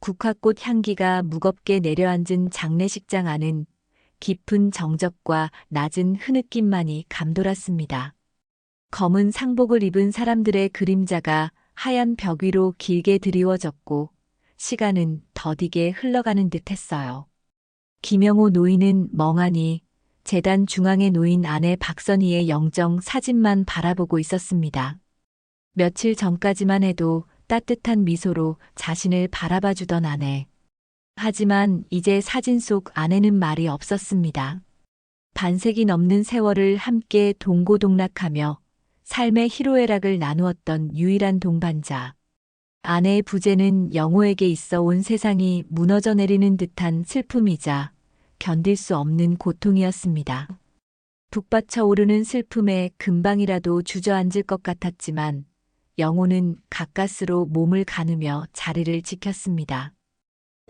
국화꽃 향기가 무겁게 내려앉은 장례식장 안은 깊은 정적과 낮은 흐느낌만이 감돌았습니다. 검은 상복을 입은 사람들의 그림자가 하얀 벽 위로 길게 드리워졌고 시간은 더디게 흘러가는 듯했어요. 김영호 노인은 멍하니 재단 중앙에 놓인 아내 박선희의 영정 사진만 바라보고 있었습니다. 며칠 전까지만 해도 따뜻한 미소로 자신을 바라봐주던 아내. 하지만 이제 사진 속 아내는 말이 없었습니다. 반세기 넘는 세월을 함께 동고동락하며 삶의 희로애락을 나누었던 유일한 동반자. 아내의 부재는 영호에게 있어 온 세상이 무너져 내리는 듯한 슬픔이자 견딜 수 없는 고통이었습니다. 북받쳐 오르는 슬픔에 금방이라도 주저앉을 것 같았지만 영호는 가까스로 몸을 가누며 자리를 지켰습니다.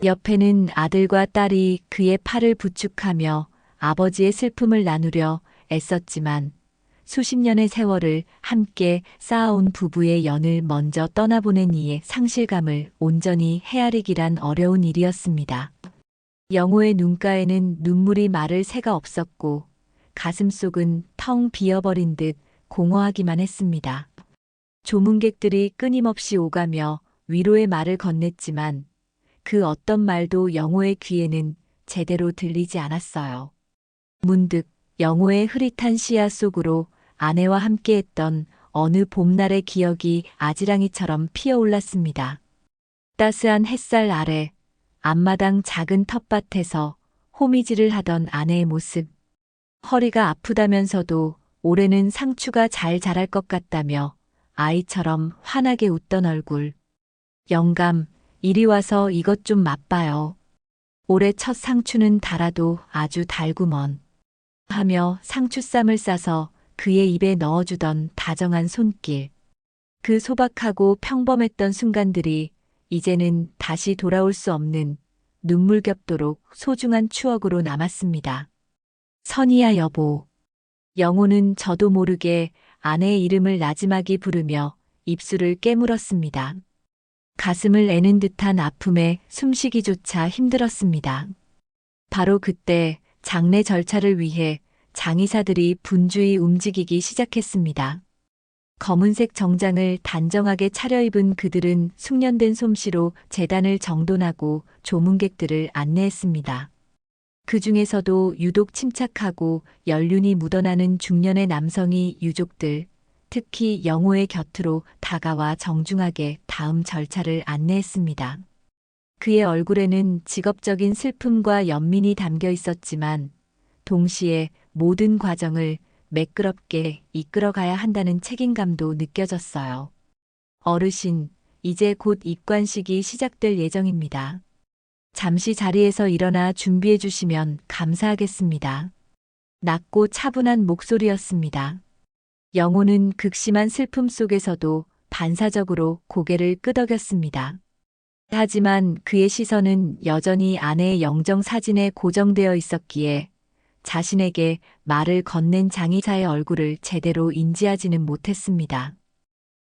옆에는 아들과 딸이 그의 팔을 부축하며 아버지의 슬픔을 나누려 애썼지만 수십 년의 세월을 함께 쌓아온 부부의 연을 먼저 떠나보낸 이의 상실감을 온전히 헤아리기란 어려운 일이었습니다. 영호의 눈가에는 눈물이 마를 새가 없었고 가슴속은 텅 비어버린 듯 공허하기만 했습니다. 조문객들이 끊임없이 오가며 위로의 말을 건넸지만 그 어떤 말도 영호의 귀에는 제대로 들리지 않았어요. 문득 영호의 흐릿한 시야 속으로 아내와 함께했던 어느 봄날의 기억이 아지랑이처럼 피어올랐습니다. 따스한 햇살 아래 앞마당 작은 텃밭에서 호미질을 하던 아내의 모습. 허리가 아프다면서도 올해는 상추가 잘 자랄 것 같다며 아이처럼 환하게 웃던 얼굴. 영감, 이리 와서 이것 좀 맛봐요. 올해 첫 상추는 달아도 아주 달구먼. 하며 상추쌈을 싸서 그의 입에 넣어주던 다정한 손길. 그 소박하고 평범했던 순간들이 이제는 다시 돌아올 수 없는 눈물겹도록 소중한 추억으로 남았습니다. 선희야 여보. 영호는 저도 모르게 아내의 이름을 나지막이 부르며 입술을 깨물었습니다. 가슴을 애는 듯한 아픔에 숨쉬기조차 힘들었습니다. 바로 그때 장례 절차를 위해 장의사들이 분주히 움직이기 시작했습니다. 검은색 정장을 단정하게 차려입은 그들은 숙련된 솜씨로 제단을 정돈하고 조문객들을 안내했습니다. 그 중에서도 유독 침착하고 연륜이 묻어나는 중년의 남성이 유족들, 특히 영호의 곁으로 다가와 정중하게 다음 절차를 안내했습니다. 그의 얼굴에는 직업적인 슬픔과 연민이 담겨 있었지만 동시에 모든 과정을 매끄럽게 이끌어가야 한다는 책임감도 느껴졌어요. 어르신, 이제 곧 입관식이 시작될 예정입니다. 잠시 자리에서 일어나 준비해 주시면 감사하겠습니다. 낮고 차분한 목소리였습니다. 영호는 극심한 슬픔 속에서도 반사적으로 고개를 끄덕였습니다. 하지만 그의 시선은 여전히 아내의 영정 사진에 고정되어 있었기에 자신에게 말을 건넨 장의사의 얼굴을 제대로 인지하지는 못했습니다.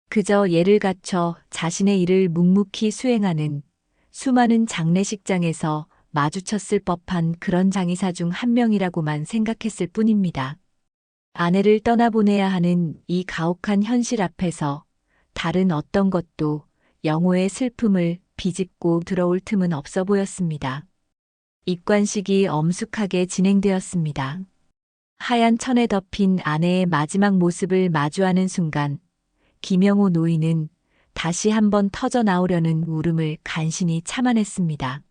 그저 예를 갖춰 자신의 일을 묵묵히 수행하는 수많은 장례식장에서 마주쳤을 법한 그런 장의사 중 한 명이라고만 생각했을 뿐입니다. 아내를 떠나보내야 하는 이 가혹한 현실 앞에서 다른 어떤 것도 영호의 슬픔을 비집고 들어올 틈은 없어 보였습니다. 입관식이 엄숙하게 진행되었습니다. 하얀 천에 덮인 아내의 마지막 모습을 마주하는 순간 김영호 노인은 다시 한번 터져 나오려는 울음을 간신히 참아냈습니다.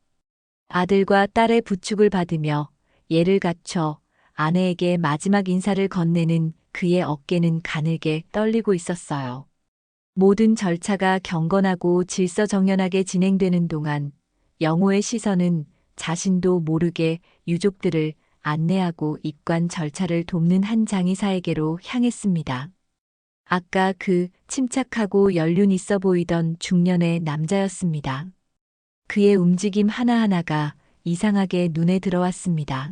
아들과 딸의 부축을 받으며 예를 갖춰 아내에게 마지막 인사를 건네는 그의 어깨는 가늘게 떨리고 있었어요. 모든 절차가 경건하고 질서정연하게 진행되는 동안 영호의 시선은 자신도 모르게 유족들을 안내하고 입관 절차를 돕는 한 장의사에게로 향했습니다. 아까 그 침착하고 연륜 있어 보이던 중년의 남자였습니다. 그의 움직임 하나하나가 이상하게 눈에 들어왔습니다.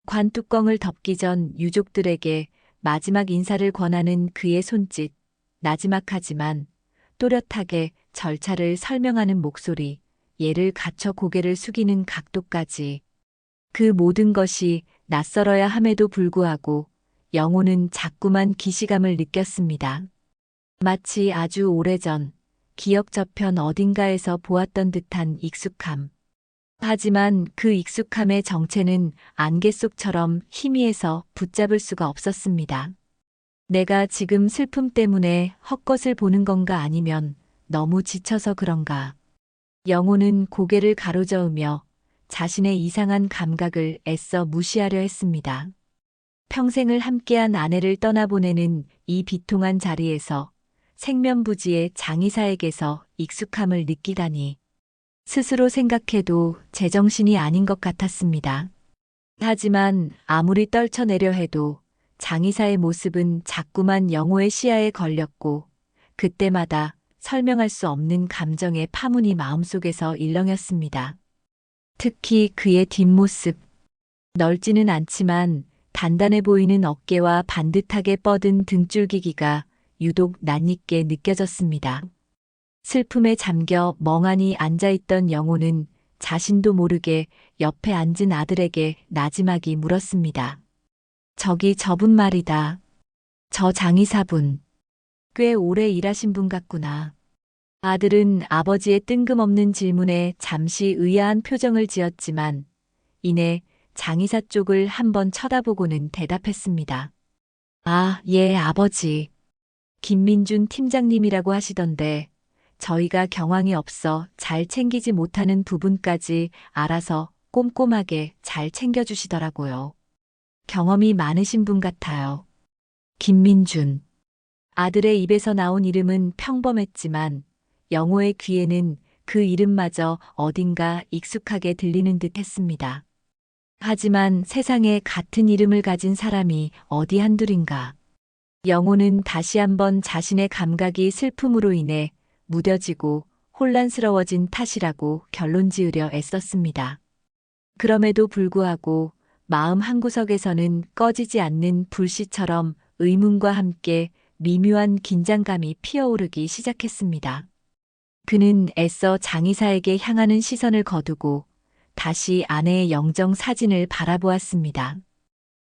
관뚜껑을 덮기 전 유족들에게 마지막 인사를 권하는 그의 손짓, 나지막하지만 또렷하게 절차를 설명하는 목소리, 예를 갖춰 고개를 숙이는 각도까지. 그 모든 것이 낯설어야 함에도 불구하고 영호는 자꾸만 기시감을 느꼈습니다. 마치 아주 오래전 기억 저편 어딘가에서 보았던 듯한 익숙함. 하지만 그 익숙함의 정체는 안개 속처럼 희미해서 붙잡을 수가 없었습니다. 내가 지금 슬픔 때문에 헛것을 보는 건가 아니면 너무 지쳐서 그런가. 영호는 고개를 가로저으며 자신의 이상한 감각을 애써 무시하려 했습니다. 평생을 함께한 아내를 떠나보내는 이 비통한 자리에서 생면부지의 장의사에게서 익숙함을 느끼다니. 스스로 생각해도 제정신이 아닌 것 같았습니다. 하지만 아무리 떨쳐내려 해도 장의사의 모습은 자꾸만 영호의 시야에 걸렸고 그때마다 설명할 수 없는 감정의 파문이 마음속에서 일렁였습니다. 특히 그의 뒷모습. 넓지는 않지만 단단해 보이는 어깨와 반듯하게 뻗은 등줄기기가 유독 낯익게 느껴졌습니다. 슬픔에 잠겨 멍하니 앉아있던 영호는 자신도 모르게 옆에 앉은 아들에게 나지막이 물었습니다. 저기 저분 말이다. 저 장의사분. 꽤 오래 일하신 분 같구나. 아들은 아버지의 뜬금없는 질문에 잠시 의아한 표정을 지었지만 이내 장의사 쪽을 한번 쳐다보고는 대답했습니다. 아, 예, 아버지. 김민준 팀장님이라고 하시던데 저희가 경황이 없어 잘 챙기지 못하는 부분까지 알아서 꼼꼼하게 잘 챙겨주시더라고요. 경험이 많으신 분 같아요. 김민준. 아들의 입에서 나온 이름은 평범했지만 영호의 귀에는 그 이름마저 어딘가 익숙하게 들리는 듯 했습니다. 하지만 세상에 같은 이름을 가진 사람이 어디 한둘인가. 영호는 다시 한번 자신의 감각이 슬픔으로 인해 무뎌지고 혼란스러워진 탓이라고 결론 지으려 애썼습니다. 그럼에도 불구하고 마음 한구석에서는 꺼지지 않는 불씨처럼 의문과 함께 미묘한 긴장감이 피어오르기 시작했습니다. 그는 애써 장의사에게 향하는 시선을 거두고 다시 아내의 영정 사진을 바라보았습니다.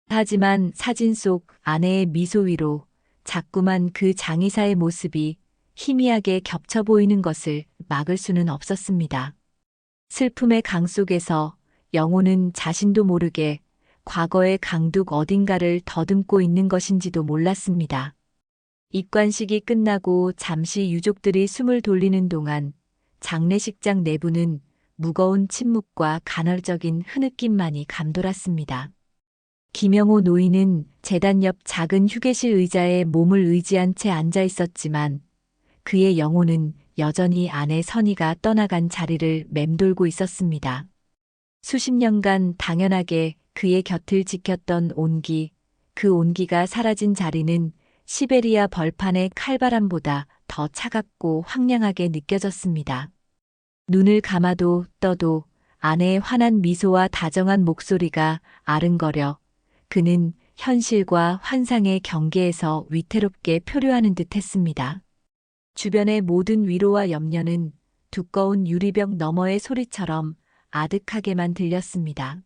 하지만 사진 속 아내의 미소 위로 자꾸만 그 장의사의 모습이 희미하게 겹쳐 보이는 것을 막을 수는 없었습니다. 슬픔의 강 속에서 영호는 자신도 모르게 과거의 강둑 어딘가를 더듬고 있는 것인지도 몰랐습니다. 입관식이 끝나고 잠시 유족들이 숨을 돌리는 동안 장례식장 내부는 무거운 침묵과 간헐적인 흐느낌만이 감돌았습니다. 김영호 노인은 제단 옆 작은 휴게실 의자에 몸을 의지한 채 앉아 있었지만 그의 영혼은 여전히 아내 선희가 떠나간 자리를 맴돌고 있었습니다. 수십 년간 당연하게 그의 곁을 지켰던 온기, 그 온기가 사라진 자리는 시베리아 벌판의 칼바람보다 더 차갑고 황량하게 느껴졌습니다. 눈을 감아도 떠도 아내의 환한 미소와 다정한 목소리가 아른거려 그는 현실과 환상의 경계에서 위태롭게 표류하는 듯 했습니다. 주변의 모든 위로와 염려는 두꺼운 유리벽 너머의 소리처럼 아득하게만 들렸습니다.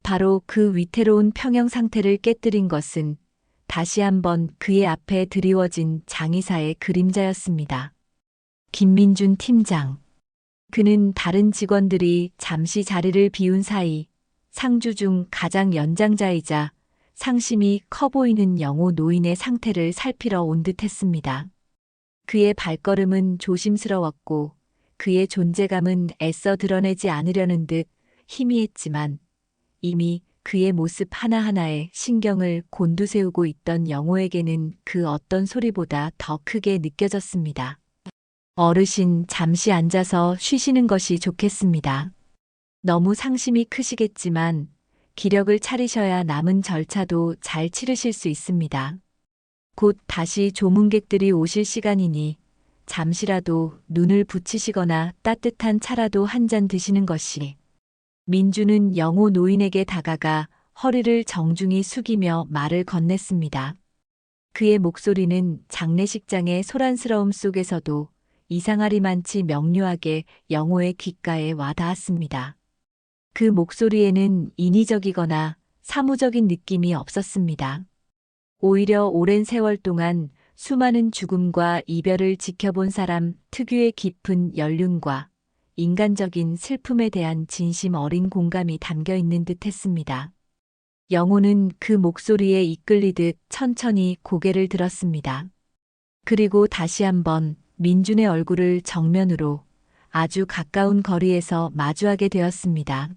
바로 그 위태로운 평형 상태를 깨뜨린 것은 다시 한번 그의 앞에 드리워진 장의사의 그림자였습니다. 김민준 팀장. 그는 다른 직원들이 잠시 자리를 비운 사이 상주 중 가장 연장자이자 상심이 커 보이는 영호 노인의 상태를 살피러 온 듯 했습니다. 그의 발걸음은 조심스러웠고 그의 존재감은 애써 드러내지 않으려는 듯 희미했지만 이미 그의 모습 하나하나에 신경을 곤두세우고 있던 영호에게는 그 어떤 소리보다 더 크게 느껴졌습니다. 어르신, 잠시 앉아서 쉬시는 것이 좋겠습니다. 너무 상심이 크시겠지만 기력을 차리셔야 남은 절차도 잘 치르실 수 있습니다. 곧 다시 조문객들이 오실 시간이니 잠시라도 눈을 붙이시거나 따뜻한 차라도 한 잔 드시는 것이. 민주는 영호 노인에게 다가가 허리를 정중히 숙이며 말을 건넸습니다. 그의 목소리는 장례식장의 소란스러움 속에서도 이상하리만치 명료하게 영호의 귓가에 와 닿았습니다. 그 목소리에는 인위적이거나 사무적인 느낌이 없었습니다. 오히려 오랜 세월 동안 수많은 죽음과 이별을 지켜본 사람 특유의 깊은 연륜과 인간적인 슬픔에 대한 진심 어린 공감이 담겨 있는 듯 했습니다. 영호는 그 목소리에 이끌리듯 천천히 고개를 들었습니다. 그리고 다시 한번 민준의 얼굴을 정면으로 아주 가까운 거리에서 마주하게 되었습니다.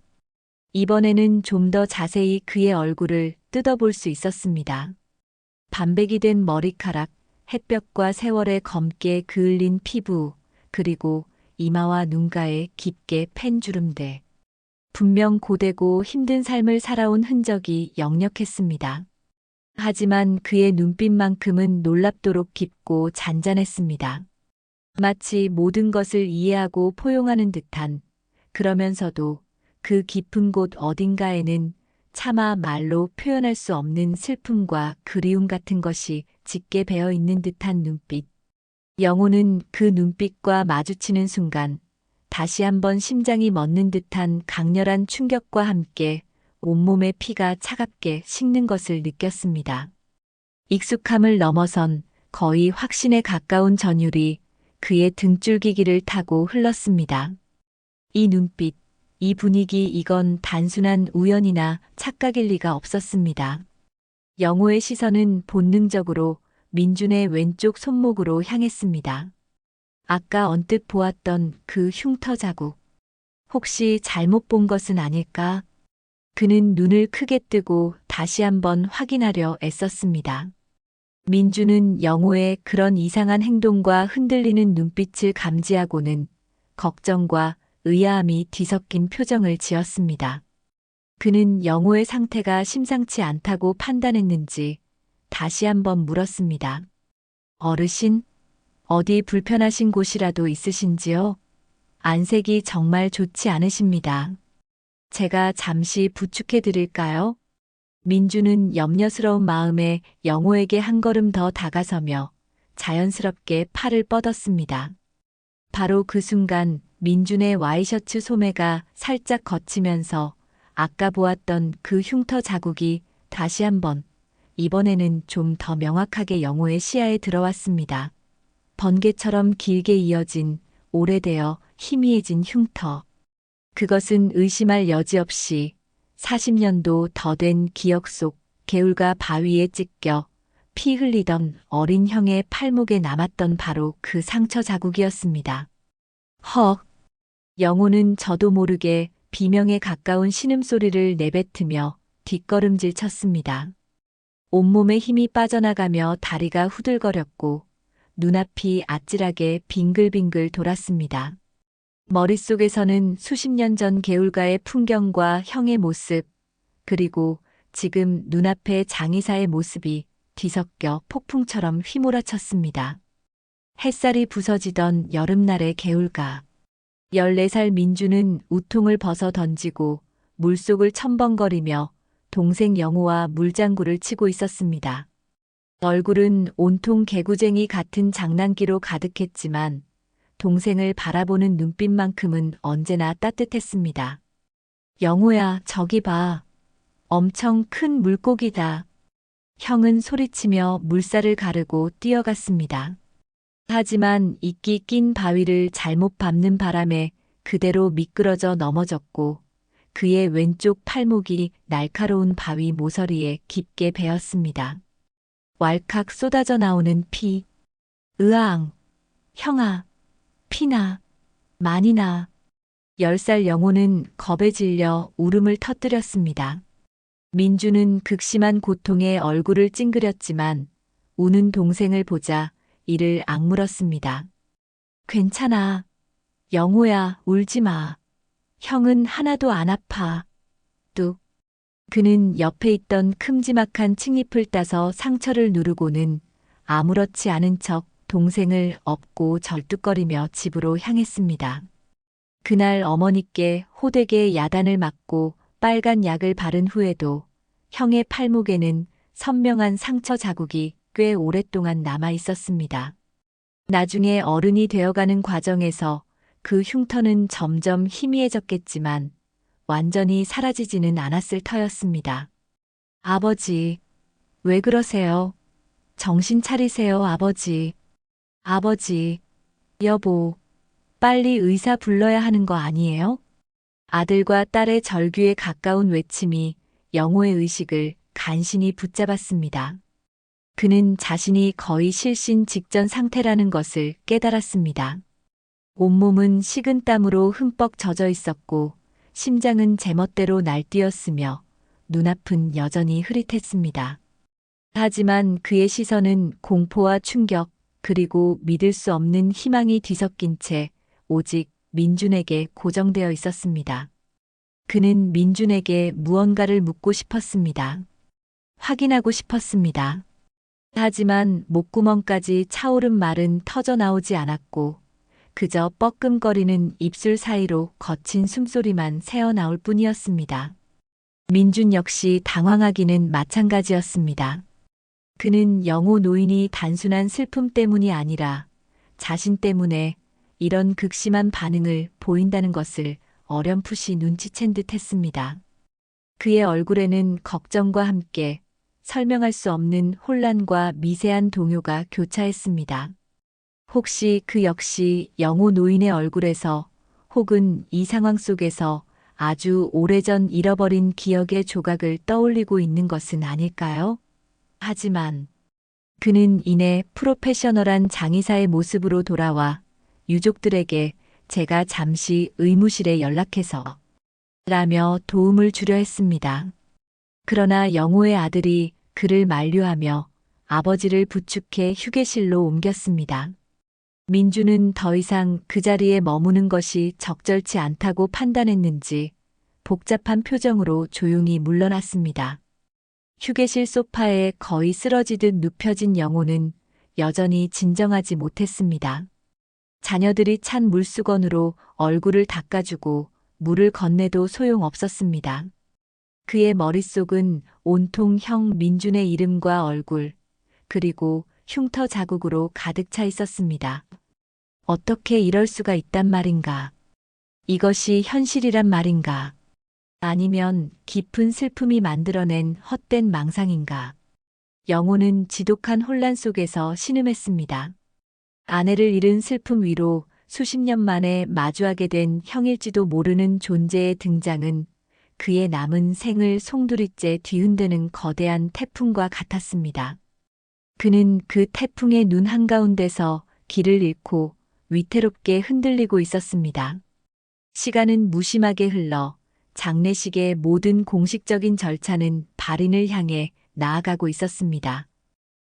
이번에는 좀 더 자세히 그의 얼굴을 뜯어볼 수 있었습니다. 반백이 된 머리카락, 햇볕과 세월에 검게 그을린 피부, 그리고 이마와 눈가에 깊게 팬 주름들. 분명 고되고 힘든 삶을 살아온 흔적이 역력했습니다. 하지만 그의 눈빛만큼은 놀랍도록 깊고 잔잔했습니다. 마치 모든 것을 이해하고 포용하는 듯한, 그러면서도 그 깊은 곳 어딘가에는 차마 말로 표현할 수 없는 슬픔과 그리움 같은 것이 짙게 배어 있는 듯한 눈빛. 영호는 그 눈빛과 마주치는 순간 다시 한번 심장이 멎는 듯한 강렬한 충격과 함께 온몸의 피가 차갑게 식는 것을 느꼈습니다. 익숙함을 넘어선 거의 확신에 가까운 전율이 그의 등줄기기를 타고 흘렀습니다. 이 눈빛, 이 분위기, 이건 단순한 우연이나 착각일 리가 없었습니다. 영호의 시선은 본능적으로 민준의 왼쪽 손목으로 향했습니다. 아까 언뜻 보았던 그 흉터 자국. 혹시 잘못 본 것은 아닐까? 그는 눈을 크게 뜨고 다시 한번 확인하려 애썼습니다. 민준은 영호의 그런 이상한 행동과 흔들리는 눈빛을 감지하고는 걱정과 의아함이 뒤섞인 표정을 지었습니다. 그는 영호의 상태가 심상치 않다고 판단했는지 다시 한번 물었습니다. 어르신, 어디 불편하신 곳이라도 있으신지요? 안색이 정말 좋지 않으십니다. 제가 잠시 부축해 드릴까요? 민주는 염려스러운 마음에 영호에게 한 걸음 더 다가서며 자연스럽게 팔을 뻗었습니다. 바로 그 순간 민준의 와이셔츠 소매가 살짝 걷히면서 아까 보았던 그 흉터 자국이 다시 한번, 이번에는 좀 더 명확하게 영호의 시야에 들어왔습니다. 번개처럼 길게 이어진 오래되어 희미해진 흉터. 그것은 의심할 여지 없이 40년도 더 된 기억 속 개울가 바위에 찢겨 피 흘리던 어린 형의 팔목에 남았던 바로 그 상처 자국이었습니다. 헉! 영호는 저도 모르게 비명에 가까운 신음소리를 내뱉으며 뒷걸음질 쳤습니다. 온몸에 힘이 빠져나가며 다리가 후들거렸고 눈앞이 아찔하게 빙글빙글 돌았습니다. 머릿속에서는 수십 년 전 개울가의 풍경과 형의 모습, 그리고 지금 눈앞의 장의사의 모습이 뒤섞여 폭풍처럼 휘몰아쳤습니다. 햇살이 부서지던 여름날의 개울가. 14살 민주는 우통을 벗어 던지고 물속을 첨벙거리며 동생 영호와 물장구를 치고 있었습니다. 얼굴은 온통 개구쟁이 같은 장난기로 가득했지만 동생을 바라보는 눈빛만큼은 언제나 따뜻했습니다. 영호야, 저기 봐. 엄청 큰 물고기다. 형은 소리치며 물살을 가르고 뛰어갔습니다. 하지만 이끼 낀 바위를 잘못 밟는 바람에 그대로 미끄러져 넘어졌고 그의 왼쪽 팔목이 날카로운 바위 모서리에 깊게 베었습니다. 왈칵 쏟아져 나오는 피. 으앙. 형아. 피나. 많이 나. 10살 영호는 겁에 질려 울음을 터뜨렸습니다. 민주는 극심한 고통에 얼굴을 찡그렸지만 우는 동생을 보자 이를 악물었습니다. 괜찮아. 영호야, 울지 마. 형은 하나도 안 아파. 뚝. 그는 옆에 있던 큼지막한 칡잎을 따서 상처를 누르고는 아무렇지 않은 척 동생을 업고 절뚝거리며 집으로 향했습니다. 그날 어머니께 호되게 야단을 맞고 빨간 약을 바른 후에도 형의 팔목에는 선명한 상처 자국이 꽤 오랫동안 남아 있었습니다. 나중에 어른이 되어가는 과정에서 그 흉터는 점점 희미해졌겠지만 완전히 사라지지는 않았을 터였습니다. 아버지, 왜 그러세요? 정신 차리세요, 아버지. 아버지, 여보, 빨리 의사 불러야 하는 거 아니에요? 아들과 딸의 절규에 가까운 외침이 영호의 의식을 간신히 붙잡았습니다. 그는 자신이 거의 실신 직전 상태라는 것을 깨달았습니다. 온몸은 식은 땀으로 흠뻑 젖어 있었고 심장은 제멋대로 날뛰었으며 눈앞은 여전히 흐릿했습니다. 하지만 그의 시선은 공포와 충격 그리고 믿을 수 없는 희망이 뒤섞인 채 오직 민준에게 고정되어 있었습니다. 그는 민준에게 무언가를 묻고 싶었습니다. 확인하고 싶었습니다. 하지만 목구멍까지 차오른 말은 터져 나오지 않았고 그저 뻐끔거리는 입술 사이로 거친 숨소리만 새어나올 뿐이었습니다. 민준 역시 당황하기는 마찬가지였습니다. 그는 영호 노인이 단순한 슬픔 때문이 아니라 자신 때문에 이런 극심한 반응을 보인다는 것을 어렴풋이 눈치챈 듯 했습니다. 그의 얼굴에는 걱정과 함께 설명할 수 없는 혼란과 미세한 동요가 교차했습니다. 혹시 그 역시 영호 노인의 얼굴에서 혹은 이 상황 속에서 아주 오래전 잃어버린 기억의 조각을 떠올리고 있는 것은 아닐까요? 하지만 그는 이내 프로페셔널한 장의사의 모습으로 돌아와 유족들에게 제가 잠시 의무실에 연락해서 라며 도움을 주려 했습니다. 그러나 영호의 아들이 그를 만류하며 아버지를 부축해 휴게실로 옮겼습니다. 민주는 더 이상 그 자리에 머무는 것이 적절치 않다고 판단했는지 복잡한 표정으로 조용히 물러났습니다. 휴게실 소파에 거의 쓰러지듯 눕혀진 영호는 여전히 진정하지 못했습니다. 자녀들이 찬 물수건으로 얼굴을 닦아주고 물을 건네도 소용없었습니다. 그의 머릿속은 온통 형 민준의 이름과 얼굴, 그리고 흉터 자국으로 가득 차 있었습니다. 어떻게 이럴 수가 있단 말인가? 이것이 현실이란 말인가? 아니면 깊은 슬픔이 만들어낸 헛된 망상인가? 영호는 지독한 혼란 속에서 신음했습니다. 아내를 잃은 슬픔 위로 수십 년 만에 마주하게 된 형일지도 모르는 존재의 등장은 그의 남은 생을 송두리째 뒤흔드는 거대한 태풍과 같았습니다. 그는 그 태풍의 눈 한가운데서 길을 잃고 위태롭게 흔들리고 있었습니다. 시간은 무심하게 흘러 장례식의 모든 공식적인 절차는 발인을 향해 나아가고 있었습니다.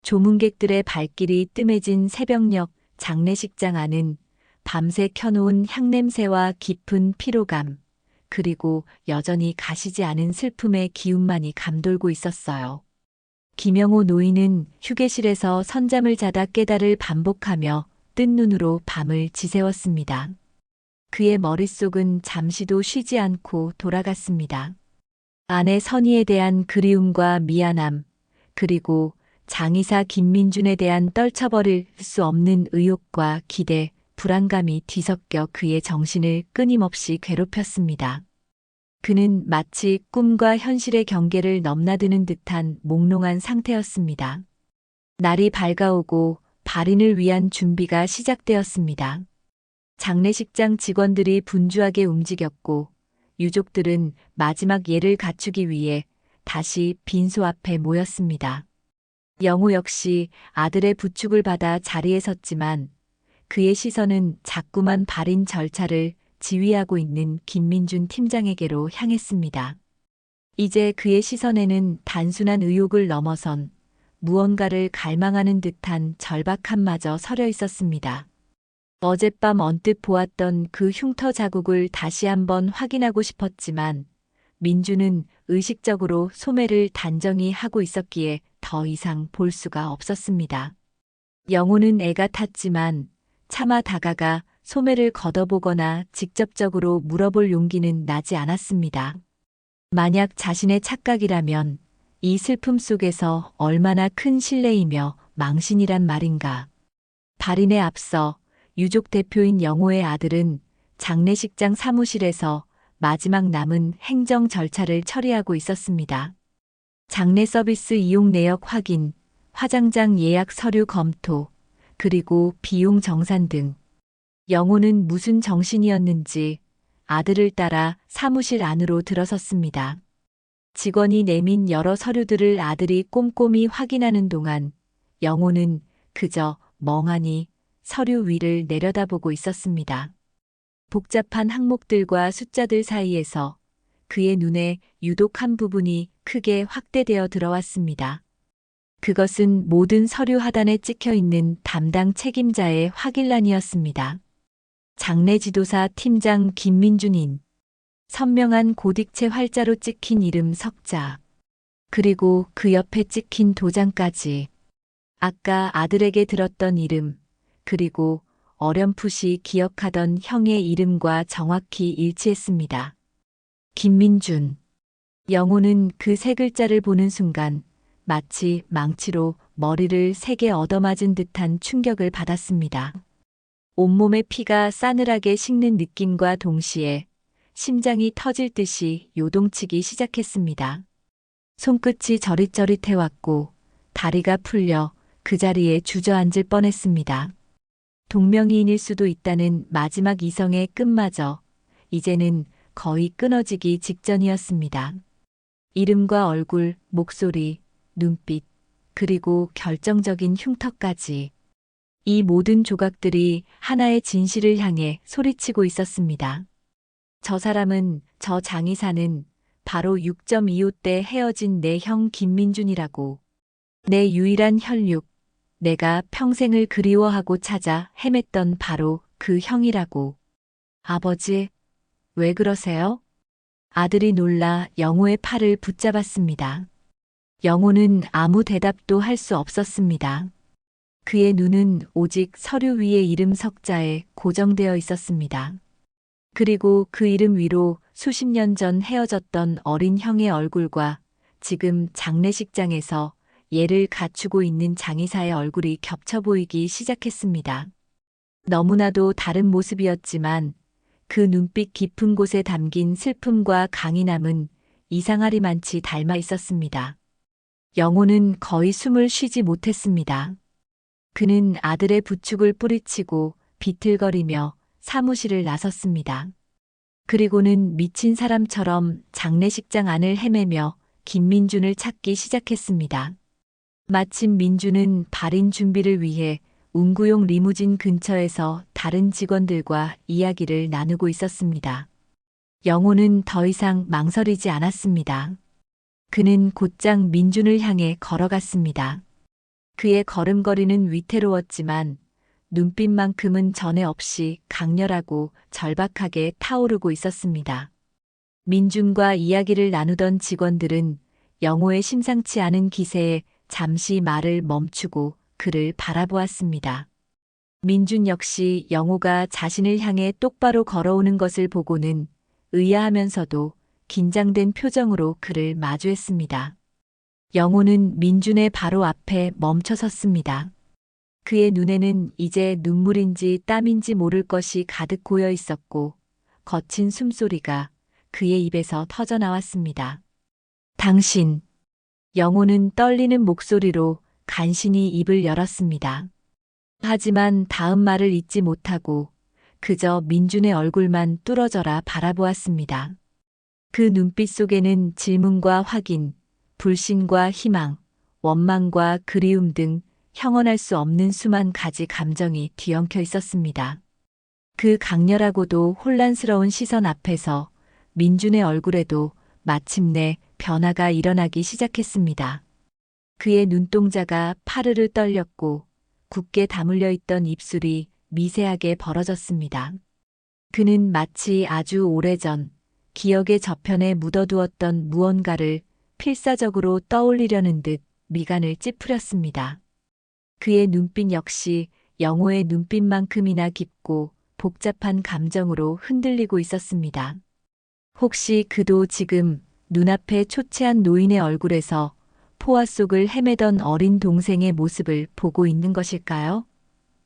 조문객들의 발길이 뜸해진 새벽녘 장례식장 안은 밤새 켜놓은 향냄새와 깊은 피로감, 그리고 여전히 가시지 않은 슬픔의 기운만이 감돌고 있었어요. 김영호 노인은 휴게실에서 선잠을 자다 깨달을 반복하며 뜬 눈으로 밤을 지새웠습니다. 그의 머릿속은 잠시도 쉬지 않고 돌아갔습니다. 아내 선희에 대한 그리움과 미안함, 그리고 장의사 김민준에 대한 떨쳐버릴 수 없는 의욕과 기대, 불안감이 뒤섞여 그의 정신을 끊임없이 괴롭혔습니다. 그는 마치 꿈과 현실의 경계를 넘나드는 듯한 몽롱한 상태였습니다. 날이 밝아오고 발인을 위한 준비가 시작되었습니다. 장례식장 직원들이 분주하게 움직였고 유족들은 마지막 예를 갖추기 위해 다시 빈소 앞에 모였습니다. 영호 역시 아들의 부축을 받아 자리에 섰지만 그의 시선은 자꾸만 발인 절차를 지휘하고 있는 김민준 팀장에게로 향했습니다. 이제 그의 시선에는 단순한 의욕을 넘어선 무언가를 갈망하는 듯한 절박함마저 서려 있었습니다. 어젯밤 언뜻 보았던 그 흉터 자국을 다시 한번 확인하고 싶었지만 민주는 의식적으로 소매를 단정히 하고 있었기에 더 이상 볼 수가 없었습니다. 영호는 애가 탔지만 차마 다가가 소매를 걷어보거나 직접적으로 물어볼 용기는 나지 않았습니다. 만약 자신의 착각이라면 이 슬픔 속에서 얼마나 큰 신뢰이며 망신이란 말인가. 발인에 앞서 유족 대표인 영호의 아들은 장례식장 사무실에서 마지막 남은 행정 절차를 처리하고 있었습니다. 장례 서비스 이용 내역 확인, 화장장 예약 서류 검토, 그리고 비용 정산 등. 영호는 무슨 정신이었는지 아들을 따라 사무실 안으로 들어섰습니다. 직원이 내민 여러 서류들을 아들이 꼼꼼히 확인하는 동안 영호는 그저 멍하니 서류 위를 내려다보고 있었습니다. 복잡한 항목들과 숫자들 사이에서 그의 눈에 유독 한 부분이 크게 확대되어 들어왔습니다. 그것은 모든 서류 하단에 찍혀 있는 담당 책임자의 확인란이었습니다. 장례지도사 팀장 김민준인, 선명한 고딕체 활자로 찍힌 이름 석자, 그리고 그 옆에 찍힌 도장까지. 아까 아들에게 들었던 이름, 그리고 어렴풋이 기억하던 형의 이름과 정확히 일치했습니다. 김민준. 영호는 그 세 글자를 보는 순간 마치 망치로 머리를 세게 얻어맞은 듯한 충격을 받았습니다. 온몸의 피가 싸늘하게 식는 느낌과 동시에 심장이 터질 듯이 요동치기 시작했습니다. 손끝이 저릿저릿해왔고 다리가 풀려 그 자리에 주저앉을 뻔했습니다. 동명이인일 수도 있다는 마지막 이성의 끝마저 이제는 거의 끊어지기 직전이었습니다. 이름과 얼굴, 목소리, 눈빛, 그리고 결정적인 흉터까지. 이 모든 조각들이 하나의 진실을 향해 소리치고 있었습니다. 저 사람은, 저 장의사는 바로 6.25 때 헤어진 내 형 김민준이라고. 내 유일한 혈육, 내가 평생을 그리워하고 찾아 헤맸던 바로 그 형이라고. 아버지, 왜 그러세요? 아들이 놀라 영호의 팔을 붙잡았습니다. 영호는 아무 대답도 할 수 없었습니다. 그의 눈은 오직 서류 위의 이름 석자에 고정되어 있었습니다. 그리고 그 이름 위로 수십 년 전 헤어졌던 어린 형의 얼굴과 지금 장례식장에서 예를 갖추고 있는 장의사의 얼굴이 겹쳐 보이기 시작했습니다. 너무나도 다른 모습이었지만 그 눈빛 깊은 곳에 담긴 슬픔과 강인함은 이상하리만치 닮아 있었습니다. 영호는 거의 숨을 쉬지 못했습니다. 그는 아들의 부축을 뿌리치고 비틀거리며 사무실을 나섰습니다. 그리고는 미친 사람처럼 장례식장 안을 헤매며 김민준을 찾기 시작했습니다. 마침 민준은 발인 준비를 위해 운구용 리무진 근처에서 다른 직원들과 이야기를 나누고 있었습니다. 영호는 더 이상 망설이지 않았습니다. 그는 곧장 민준을 향해 걸어갔습니다. 그의 걸음걸이는 위태로웠지만 눈빛만큼은 전에 없이 강렬하고 절박하게 타오르고 있었습니다. 민준과 이야기를 나누던 직원들은 영호의 심상치 않은 기세에 잠시 말을 멈추고 그를 바라보았습니다. 민준 역시 영호가 자신을 향해 똑바로 걸어오는 것을 보고는 의아하면서도 긴장된 표정으로 그를 마주했습니다. 영호는 민준의 바로 앞에 멈춰 섰습니다. 그의 눈에는 이제 눈물인지 땀인지 모를 것이 가득 고여 있었고 거친 숨소리가 그의 입에서 터져 나왔습니다. 당신. 영호는 떨리는 목소리로 간신히 입을 열었습니다. 하지만 다음 말을 잇지 못하고 그저 민준의 얼굴만 뚫어져라 바라보았습니다. 그 눈빛 속에는 질문과 확인, 불신과 희망, 원망과 그리움 등 형언할 수 없는 수만 가지 감정이 뒤엉켜 있었습니다. 그 강렬하고도 혼란스러운 시선 앞에서 민준의 얼굴에도 마침내 변화가 일어나기 시작했습니다. 그의 눈동자가 파르르 떨렸고 굳게 다물려 있던 입술이 미세하게 벌어졌습니다. 그는 마치 아주 오래전 기억의 저편에 묻어두었던 무언가를 필사적으로 떠올리려는 듯 미간을 찌푸렸습니다. 그의 눈빛 역시 영호의 눈빛만큼이나 깊고 복잡한 감정으로 흔들리고 있었습니다. 혹시 그도 지금 눈앞에 초췌한 노인의 얼굴에서 포화 속을 헤매던 어린 동생의 모습을 보고 있는 것일까요?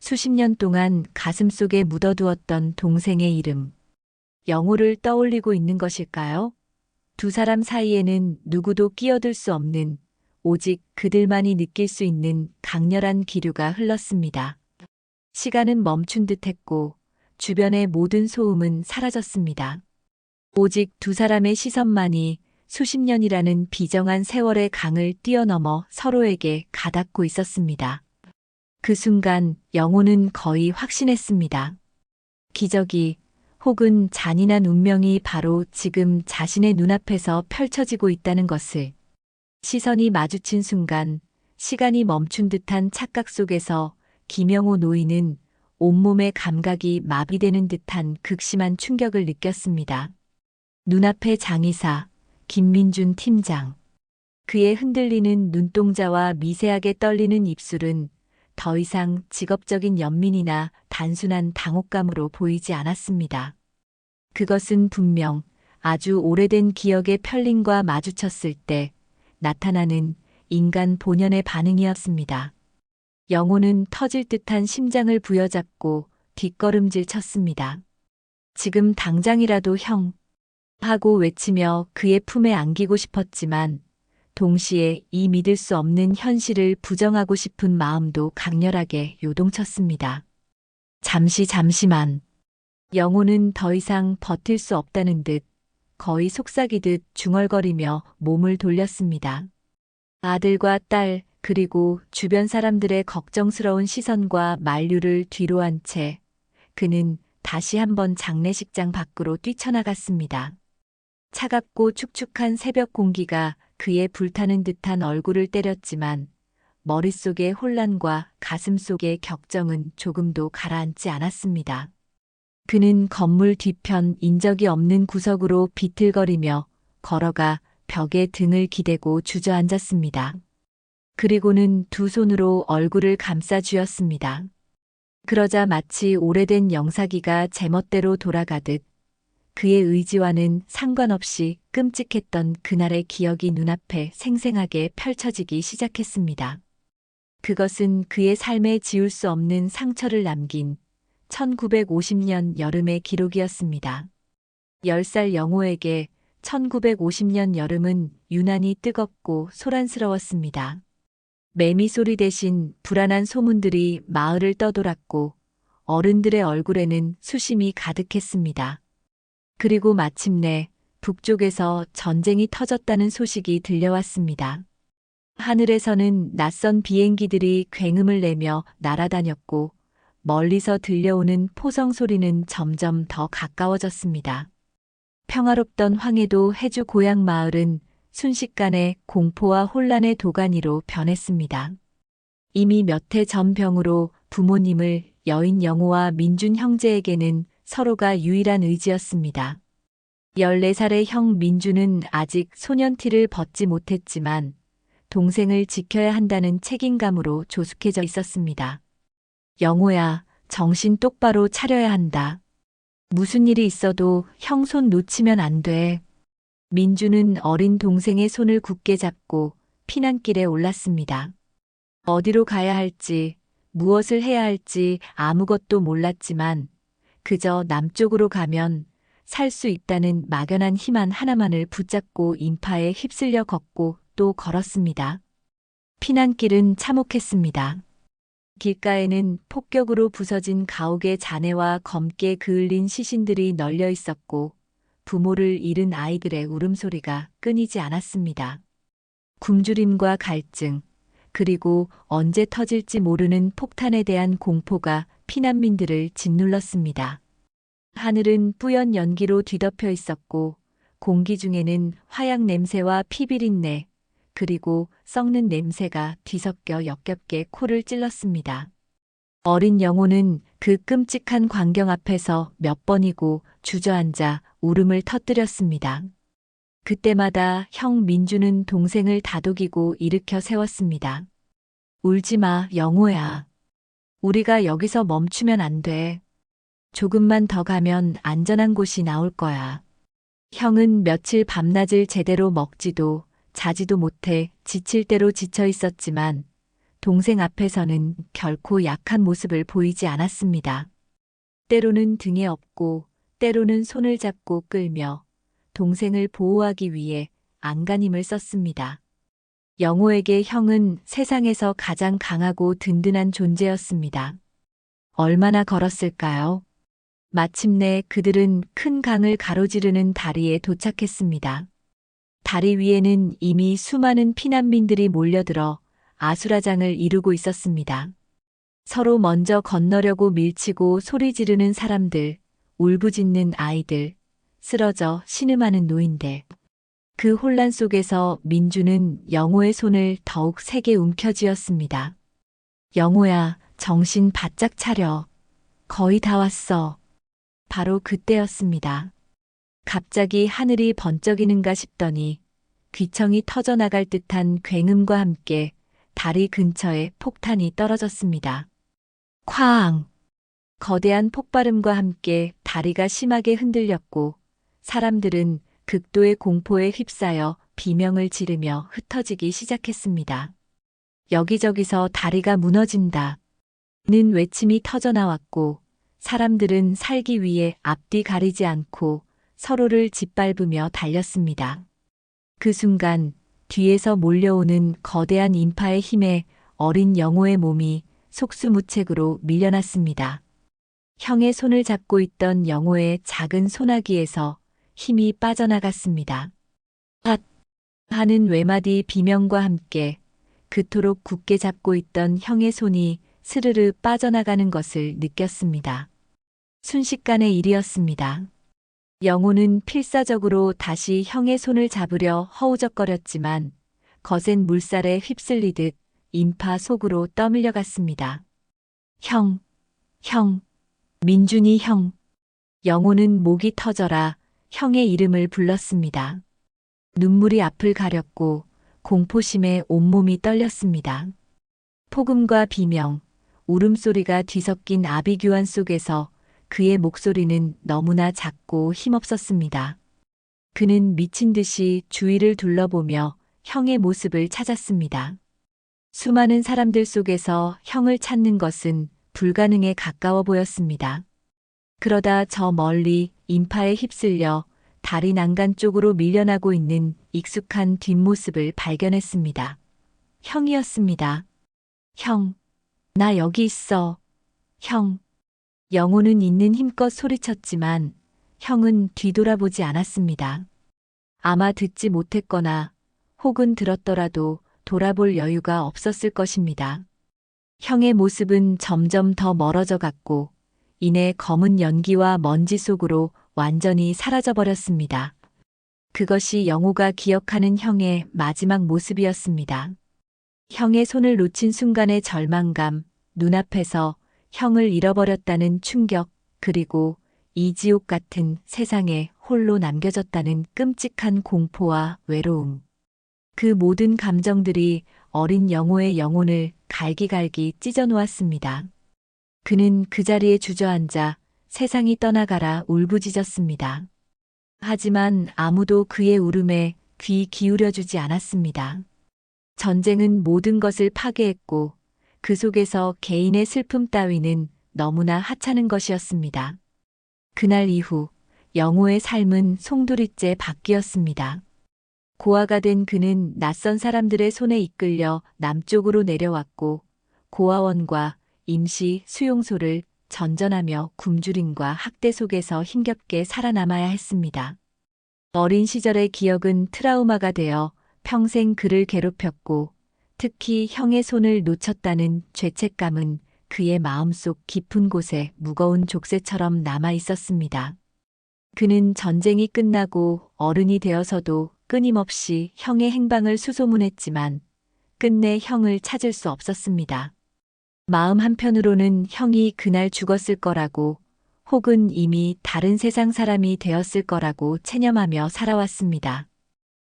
수십 년 동안 가슴속에 묻어두었던 동생의 이름. 영호를 떠올리고 있는 것일까요? 두 사람 사이에는 누구도 끼어들 수 없는, 오직 그들만이 느낄 수 있는 강렬한 기류가 흘렀습니다. 시간은 멈춘 듯 했고, 주변의 모든 소음은 사라졌습니다. 오직 두 사람의 시선만이 수십 년이라는 비정한 세월의 강을 뛰어넘어 서로에게 가닿고 있었습니다. 그 순간 영호는 거의 확신했습니다. 기적이 혹은 잔인한 운명이 바로 지금 자신의 눈앞에서 펼쳐지고 있다는 것을. 시선이 마주친 순간 시간이 멈춘 듯한 착각 속에서 김영호 노인은 온몸의 감각이 마비되는 듯한 극심한 충격을 느꼈습니다. 눈앞의 장의사, 김민준 팀장. 그의 흔들리는 눈동자와 미세하게 떨리는 입술은 더 이상 직업적인 연민이나 단순한 당혹감으로 보이지 않았습니다. 그것은 분명 아주 오래된 기억의 편린과 마주쳤을 때 나타나는 인간 본연의 반응이었습니다. 영호는 터질 듯한 심장을 부여잡고 뒷걸음질 쳤습니다. 지금 당장이라도 형! 하고 외치며 그의 품에 안기고 싶었지만 동시에 이 믿을 수 없는 현실을 부정하고 싶은 마음도 강렬하게 요동쳤습니다. 잠시만. 영호는 더 이상 버틸 수 없다는 듯 거의 속삭이듯 중얼거리며 몸을 돌렸습니다. 아들과 딸 그리고 주변 사람들의 걱정스러운 시선과 만류를 뒤로 한 채 그는 다시 한번 장례식장 밖으로 뛰쳐나갔습니다. 차갑고 축축한 새벽 공기가 그의 불타는 듯한 얼굴을 때렸지만 머릿속의 혼란과 가슴속의 격정은 조금도 가라앉지 않았습니다. 그는 건물 뒤편 인적이 없는 구석으로 비틀거리며 걸어가 벽에 등을 기대고 주저앉았습니다. 그리고는 두 손으로 얼굴을 감싸 쥐었습니다. 그러자 마치 오래된 영사기가 제멋대로 돌아가듯 그의 의지와는 상관없이 끔찍했던 그날의 기억이 눈앞에 생생하게 펼쳐지기 시작했습니다. 그것은 그의 삶에 지울 수 없는 상처를 남긴 1950년 여름의 기록이었습니다. 10살 영호에게 1950년 여름은 유난히 뜨겁고 소란스러웠습니다. 매미 소리 대신 불안한 소문들이 마을을 떠돌았고 어른들의 얼굴에는 수심이 가득했습니다. 그리고 마침내 북쪽에서 전쟁이 터졌다는 소식이 들려왔습니다. 하늘에서는 낯선 비행기들이 굉음을 내며 날아다녔고 멀리서 들려오는 포성 소리는 점점 더 가까워졌습니다. 평화롭던 황해도 해주 고향 마을은 순식간에 공포와 혼란의 도가니로 변했습니다. 이미 몇 해 전 병으로 부모님을 여인 영호와 민준 형제에게는 서로가 유일한 의지였습니다. 14살의 형 민준은 아직 소년티를 벗지 못했지만 동생을 지켜야 한다는 책임감으로 조숙해져 있었습니다. 영호야, 정신 똑바로 차려야 한다. 무슨 일이 있어도 형 손 놓치면 안 돼. 민준은 어린 동생의 손을 굳게 잡고 피난길에 올랐습니다. 어디로 가야 할지, 무엇을 해야 할지 아무것도 몰랐지만 그저 남쪽으로 가면 살 수 있다는 막연한 희망 하나만을 붙잡고 인파에 휩쓸려 걷고 또 걸었습니다. 피난길은 참혹했습니다. 길가에는 폭격으로 부서진 가옥의 잔해와 검게 그을린 시신들이 널려 있었고 부모를 잃은 아이들의 울음소리가 끊이지 않았습니다. 굶주림과 갈증, 그리고 언제 터질지 모르는 폭탄에 대한 공포가 피난민들을 짓눌렀습니다. 하늘은 뿌연 연기로 뒤덮여 있었고 공기 중에는 화약 냄새와 피비린내, 그리고 썩는 냄새가 뒤섞여 역겹게 코를 찔렀습니다. 어린 영호는 그 끔찍한 광경 앞에서 몇 번이고 주저앉아 울음을 터뜨렸습니다. 그때마다 형 민주는 동생을 다독이고 일으켜 세웠습니다. 울지 마, 영호야. 우리가 여기서 멈추면 안 돼. 조금만 더 가면 안전한 곳이 나올 거야. 형은 며칠 밤낮을 제대로 먹지도 자지도 못해 지칠 대로 지쳐 있었지만 동생 앞에서는 결코 약한 모습을 보이지 않았습니다. 때로는 등에 업고 때로는 손을 잡고 끌며 동생을 보호하기 위해 안간힘을 썼습니다. 영호에게 형은 세상에서 가장 강하고 든든한 존재였습니다. 얼마나 걸었을까요? 마침내 그들은 큰 강을 가로지르는 다리에 도착했습니다. 다리 위에는 이미 수많은 피난민들이 몰려들어 아수라장을 이루고 있었습니다. 서로 먼저 건너려고 밀치고 소리 지르는 사람들, 울부짖는 아이들, 쓰러져 신음하는 노인들. 그 혼란 속에서 민주는 영호의 손을 더욱 세게 움켜쥐었습니다. 영호야, 정신 바짝 차려. 거의 다 왔어. 바로 그때였습니다. 갑자기 하늘이 번쩍이는가 싶더니 귀청이 터져나갈 듯한 굉음과 함께 다리 근처에 폭탄이 떨어졌습니다. 쾅! 거대한 폭발음과 함께 다리가 심하게 흔들렸고 사람들은 극도의 공포에 휩싸여 비명을 지르며 흩어지기 시작했습니다. 여기저기서 다리가 무너진다. 는 외침이 터져나왔고 사람들은 살기 위해 앞뒤 가리지 않고 서로를 짓밟으며 달렸습니다. 그 순간 뒤에서 몰려오는 거대한 인파의 힘에 어린 영호의 몸이 속수무책으로 밀려났습니다. 형의 손을 잡고 있던 영호의 작은 소나기에서 힘이 빠져나갔습니다. 앗! 하는 외마디 비명과 함께 그토록 굳게 잡고 있던 형의 손이 스르르 빠져나가는 것을 느꼈습니다. 순식간의 일이었습니다. 영호는 필사적으로 다시 형의 손을 잡으려 허우적거렸지만 거센 물살에 휩쓸리듯 인파 속으로 떠밀려갔습니다. 형, 민준이 형. 영호는 목이 터져라 형의 이름을 불렀습니다. 눈물이 앞을 가렸고 공포심에 온몸이 떨렸습니다. 폭음과 비명, 울음소리가 뒤섞인 아비규환 속에서 그의 목소리는 너무나 작고 힘없었습니다. 그는 미친 듯이 주위를 둘러보며 형의 모습을 찾았습니다. 수많은 사람들 속에서 형을 찾는 것은 불가능에 가까워 보였습니다. 그러다 저 멀리 인파에 휩쓸려 다리 난간 쪽으로 밀려나고 있는 익숙한 뒷모습을 발견했습니다. 형이었습니다. 형, 나 여기 있어. 형. 영호는 있는 힘껏 소리쳤지만 형은 뒤돌아보지 않았습니다. 아마 듣지 못했거나 혹은 들었더라도 돌아볼 여유가 없었을 것입니다. 형의 모습은 점점 더 멀어져 갔고 이내 검은 연기와 먼지 속으로 완전히 사라져버렸습니다. 그것이 영호가 기억하는 형의 마지막 모습이었습니다. 형의 손을 놓친 순간의 절망감, 눈앞에서 형을 잃어버렸다는 충격, 그리고 이 지옥 같은 세상에 홀로 남겨졌다는 끔찍한 공포와 외로움. 그 모든 감정들이 어린 영호의 영혼을 갈기갈기 찢어놓았습니다. 그는 그 자리에 주저앉아 세상이 떠나가라 울부짖었습니다. 하지만 아무도 그의 울음에 귀 기울여주지 않았습니다. 전쟁은 모든 것을 파괴했고 그 속에서 개인의 슬픔 따위는 너무나 하찮은 것이었습니다. 그날 이후 영호의 삶은 송두리째 바뀌었습니다. 고아가 된 그는 낯선 사람들의 손에 이끌려 남쪽으로 내려왔고 고아원과 임시 수용소를 전전하며 굶주림과 학대 속에서 힘겹게 살아남아야 했습니다. 어린 시절의 기억은 트라우마가 되어 평생 그를 괴롭혔고 특히 형의 손을 놓쳤다는 죄책감은 그의 마음속 깊은 곳에 무거운 족쇄처럼 남아 있었습니다. 그는 전쟁이 끝나고 어른이 되어서도 끊임없이 형의 행방을 수소문했지만 끝내 형을 찾을 수 없었습니다. 마음 한편으로는 형이 그날 죽었을 거라고 혹은 이미 다른 세상 사람이 되었을 거라고 체념하며 살아왔습니다.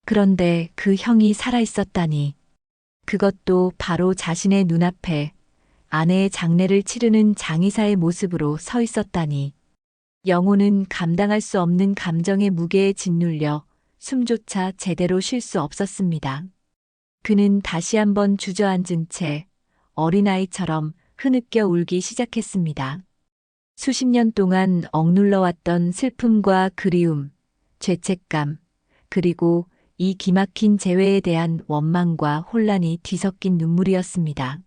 그런데 그 형이 살아있었다니. 그것도 바로 자신의 눈앞에 아내의 장례를 치르는 장의사의 모습으로 서 있었다니. 영호는 감당할 수 없는 감정의 무게에 짓눌려 숨조차 제대로 쉴 수 없었습니다. 그는 다시 한번 주저앉은 채 어린아이처럼 흐느껴 울기 시작했습니다. 수십 년 동안 억눌러왔던 슬픔과 그리움, 죄책감, 그리고 이 기막힌 재회에 대한 원망과 혼란이 뒤섞인 눈물이었습니다.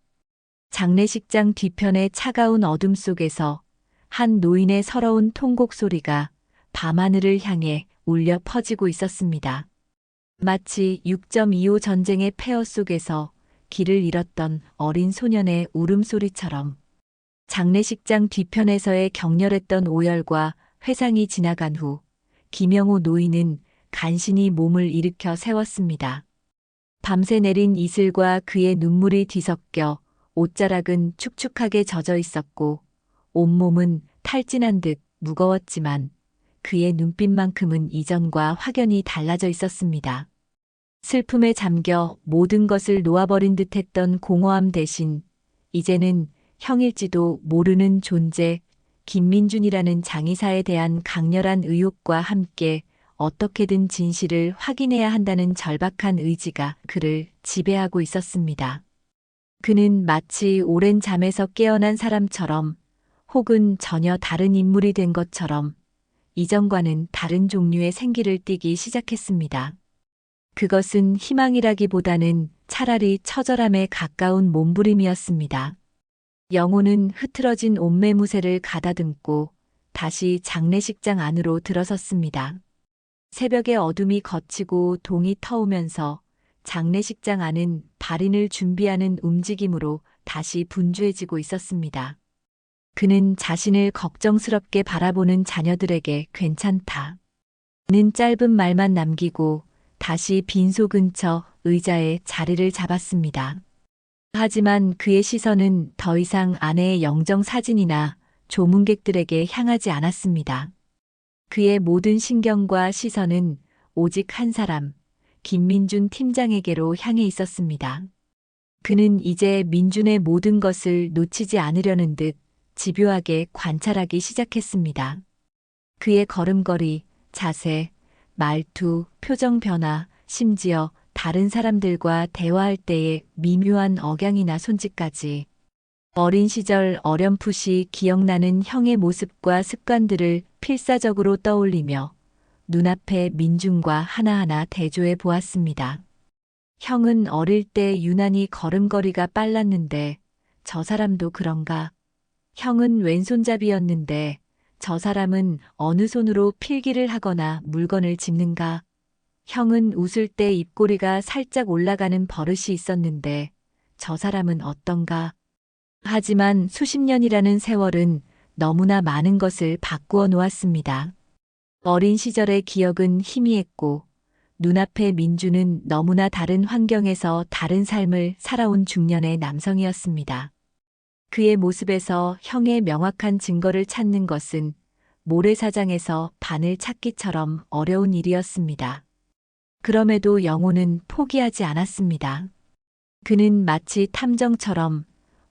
장례식장 뒤편의 차가운 어둠 속에서 한 노인의 서러운 통곡 소리가 밤하늘을 향해 울려 퍼지고 있었습니다. 마치 6.25 전쟁의 폐허 속에서 길을 잃었던 어린 소년의 울음소리처럼 장례식장 뒤편에서의 격렬했던 오열과 회상이 지나간 후 김영호 노인은 간신히 몸을 일으켜 세웠습니다. 밤새 내린 이슬과 그의 눈물이 뒤섞여 옷자락은 축축하게 젖어 있었고 온몸은 탈진한 듯 무거웠지만 그의 눈빛만큼은 이전과 확연히 달라져 있었습니다. 슬픔에 잠겨 모든 것을 놓아버린 듯했던 공허함 대신 이제는 형일지도 모르는 존재 김민준이라는 장의사에 대한 강렬한 의욕과 함께 어떻게든 진실을 확인해야 한다는 절박한 의지가 그를 지배하고 있었습니다. 그는 마치 오랜 잠에서 깨어난 사람처럼 혹은 전혀 다른 인물이 된 것처럼 이전과는 다른 종류의 생기를 띠기 시작했습니다. 그것은 희망이라기보다는 차라리 처절함에 가까운 몸부림이었습니다. 영호는 흐트러진 옷매무새를 가다듬고 다시 장례식장 안으로 들어섰습니다. 새벽의 어둠이 걷히고 동이 터오면서 장례식장 안은 발인을 준비하는 움직임으로 다시 분주해지고 있었습니다. 그는 자신을 걱정스럽게 바라보는 자녀들에게 괜찮다. 는 짧은 말만 남기고 다시 빈소 근처 의자에 자리를 잡았습니다. 하지만 그의 시선은 더 이상 아내의 영정 사진이나 조문객들에게 향하지 않았습니다. 그의 모든 신경과 시선은 오직 한 사람, 김민준 팀장에게로 향해 있었습니다. 그는 이제 민준의 모든 것을 놓치지 않으려는 듯 집요하게 관찰하기 시작했습니다. 그의 걸음걸이, 자세, 말투, 표정 변화, 심지어 다른 사람들과 대화할 때의 미묘한 억양이나 손짓까지 어린 시절 어렴풋이 기억나는 형의 모습과 습관들을 필사적으로 떠올리며 눈앞에 민준과 하나하나 대조해 보았습니다. 형은 어릴 때 유난히 걸음걸이가 빨랐는데 저 사람도 그런가? 형은 왼손잡이였는데 저 사람은 어느 손으로 필기를 하거나 물건을 짚는가? 형은 웃을 때 입꼬리가 살짝 올라가는 버릇이 있었는데 저 사람은 어떤가? 하지만 수십 년이라는 세월은 너무나 많은 것을 바꾸어 놓았습니다. 어린 시절의 기억은 희미했고 눈앞의 민주는 너무나 다른 환경에서 다른 삶을 살아온 중년의 남성이었습니다. 그의 모습에서 형의 명확한 증거를 찾는 것은 모래사장에서 바늘 찾기처럼 어려운 일이었습니다. 그럼에도 영호는 포기하지 않았습니다. 그는 마치 탐정처럼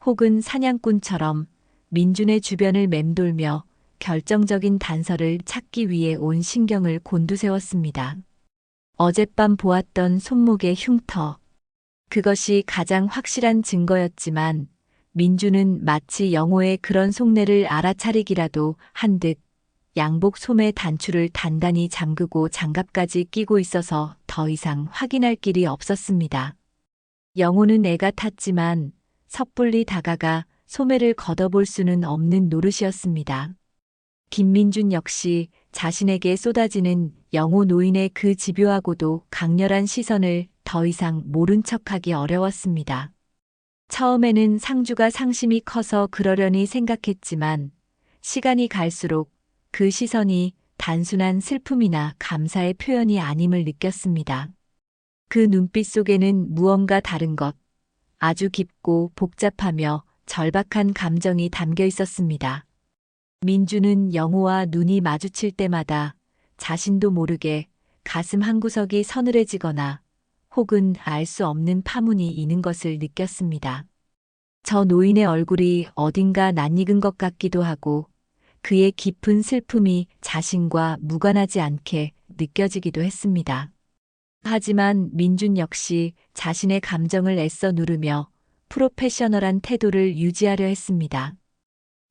혹은 사냥꾼처럼 민준의 주변을 맴돌며 결정적인 단서를 찾기 위해 온 신경을 곤두세웠습니다. 어젯밤 보았던 손목의 흉터. 그것이 가장 확실한 증거였지만 민준은 마치 영호의 그런 속내를 알아차리기라도 한 듯 양복 소매 단추를 단단히 잠그고 장갑까지 끼고 있어서 더 이상 확인할 길이 없었습니다. 영호는 애가 탔지만 섣불리 다가가 소매를 걷어볼 수는 없는 노릇이었습니다. 김민준 역시 자신에게 쏟아지는 영호 노인의 그 집요하고도 강렬한 시선을 더 이상 모른 척하기 어려웠습니다. 처음에는 상주가 상심이 커서 그러려니 생각했지만 시간이 갈수록 그 시선이 단순한 슬픔이나 감사의 표현이 아님을 느꼈습니다. 그 눈빛 속에는 무언가 다른 것, 아주 깊고 복잡하며 절박한 감정이 담겨 있었습니다. 민주는 영호와 눈이 마주칠 때마다 자신도 모르게 가슴 한구석이 서늘해지거나 혹은 알 수 없는 파문이 이는 것을 느꼈습니다. 저 노인의 얼굴이 어딘가 낯익은 것 같기도 하고 그의 깊은 슬픔이 자신과 무관하지 않게 느껴지기도 했습니다. 하지만 민준 역시 자신의 감정을 애써 누르며 프로페셔널한 태도를 유지하려 했습니다.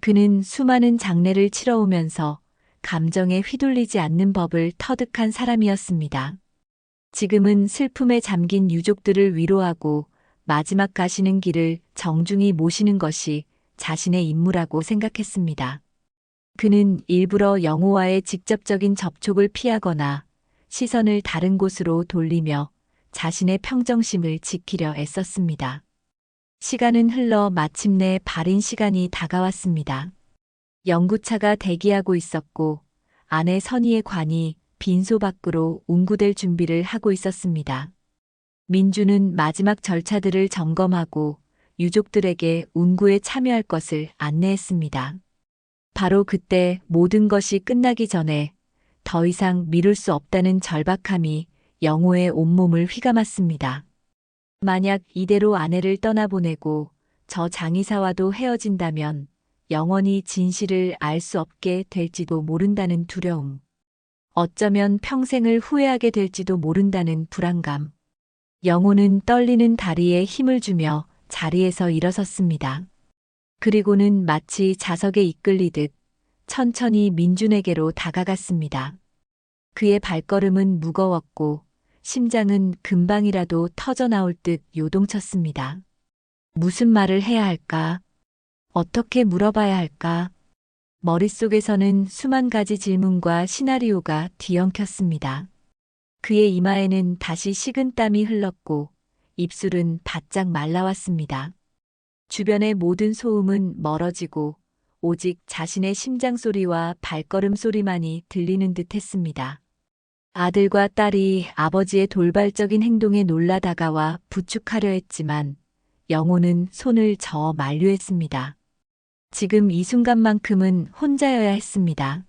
그는 수많은 장례를 치러오면서 감정에 휘둘리지 않는 법을 터득한 사람이었습니다. 지금은 슬픔에 잠긴 유족들을 위로하고 마지막 가시는 길을 정중히 모시는 것이 자신의 임무라고 생각했습니다. 그는 일부러 영호와의 직접적인 접촉을 피하거나 시선을 다른 곳으로 돌리며 자신의 평정심을 지키려 애썼습니다. 시간은 흘러 마침내 발인 시간이 다가왔습니다. 영구차가 대기하고 있었고 아내 선희의 관이 빈소 밖으로 운구될 준비를 하고 있었습니다. 민주는 마지막 절차들을 점검하고 유족들에게 운구에 참여할 것을 안내했습니다. 바로 그때 모든 것이 끝나기 전에 더 이상 미룰 수 없다는 절박함이 영호의 온몸을 휘감았습니다. 만약 이대로 아내를 떠나보내고 저 장의사와도 헤어진다면 영원히 진실을 알 수 없게 될지도 모른다는 두려움. 어쩌면 평생을 후회하게 될지도 모른다는 불안감. 영호는 떨리는 다리에 힘을 주며 자리에서 일어섰습니다. 그리고는 마치 자석에 이끌리듯 천천히 민준에게로 다가갔습니다. 그의 발걸음은 무거웠고 심장은 금방이라도 터져나올 듯 요동쳤습니다. 무슨 말을 해야 할까? 어떻게 물어봐야 할까? 머릿속에서는 수만 가지 질문과 시나리오가 뒤엉켰습니다. 그의 이마에는 다시 식은 땀이 흘렀고 입술은 바짝 말라왔습니다. 주변의 모든 소음은 멀어지고 오직 자신의 심장 소리와 발걸음 소리만이 들리는 듯 했습니다. 아들과 딸이 아버지의 돌발적인 행동에 놀라 다가와 부축하려 했지만 영호는 손을 저어 만류했습니다. 지금 이 순간만큼은 혼자여야 했습니다.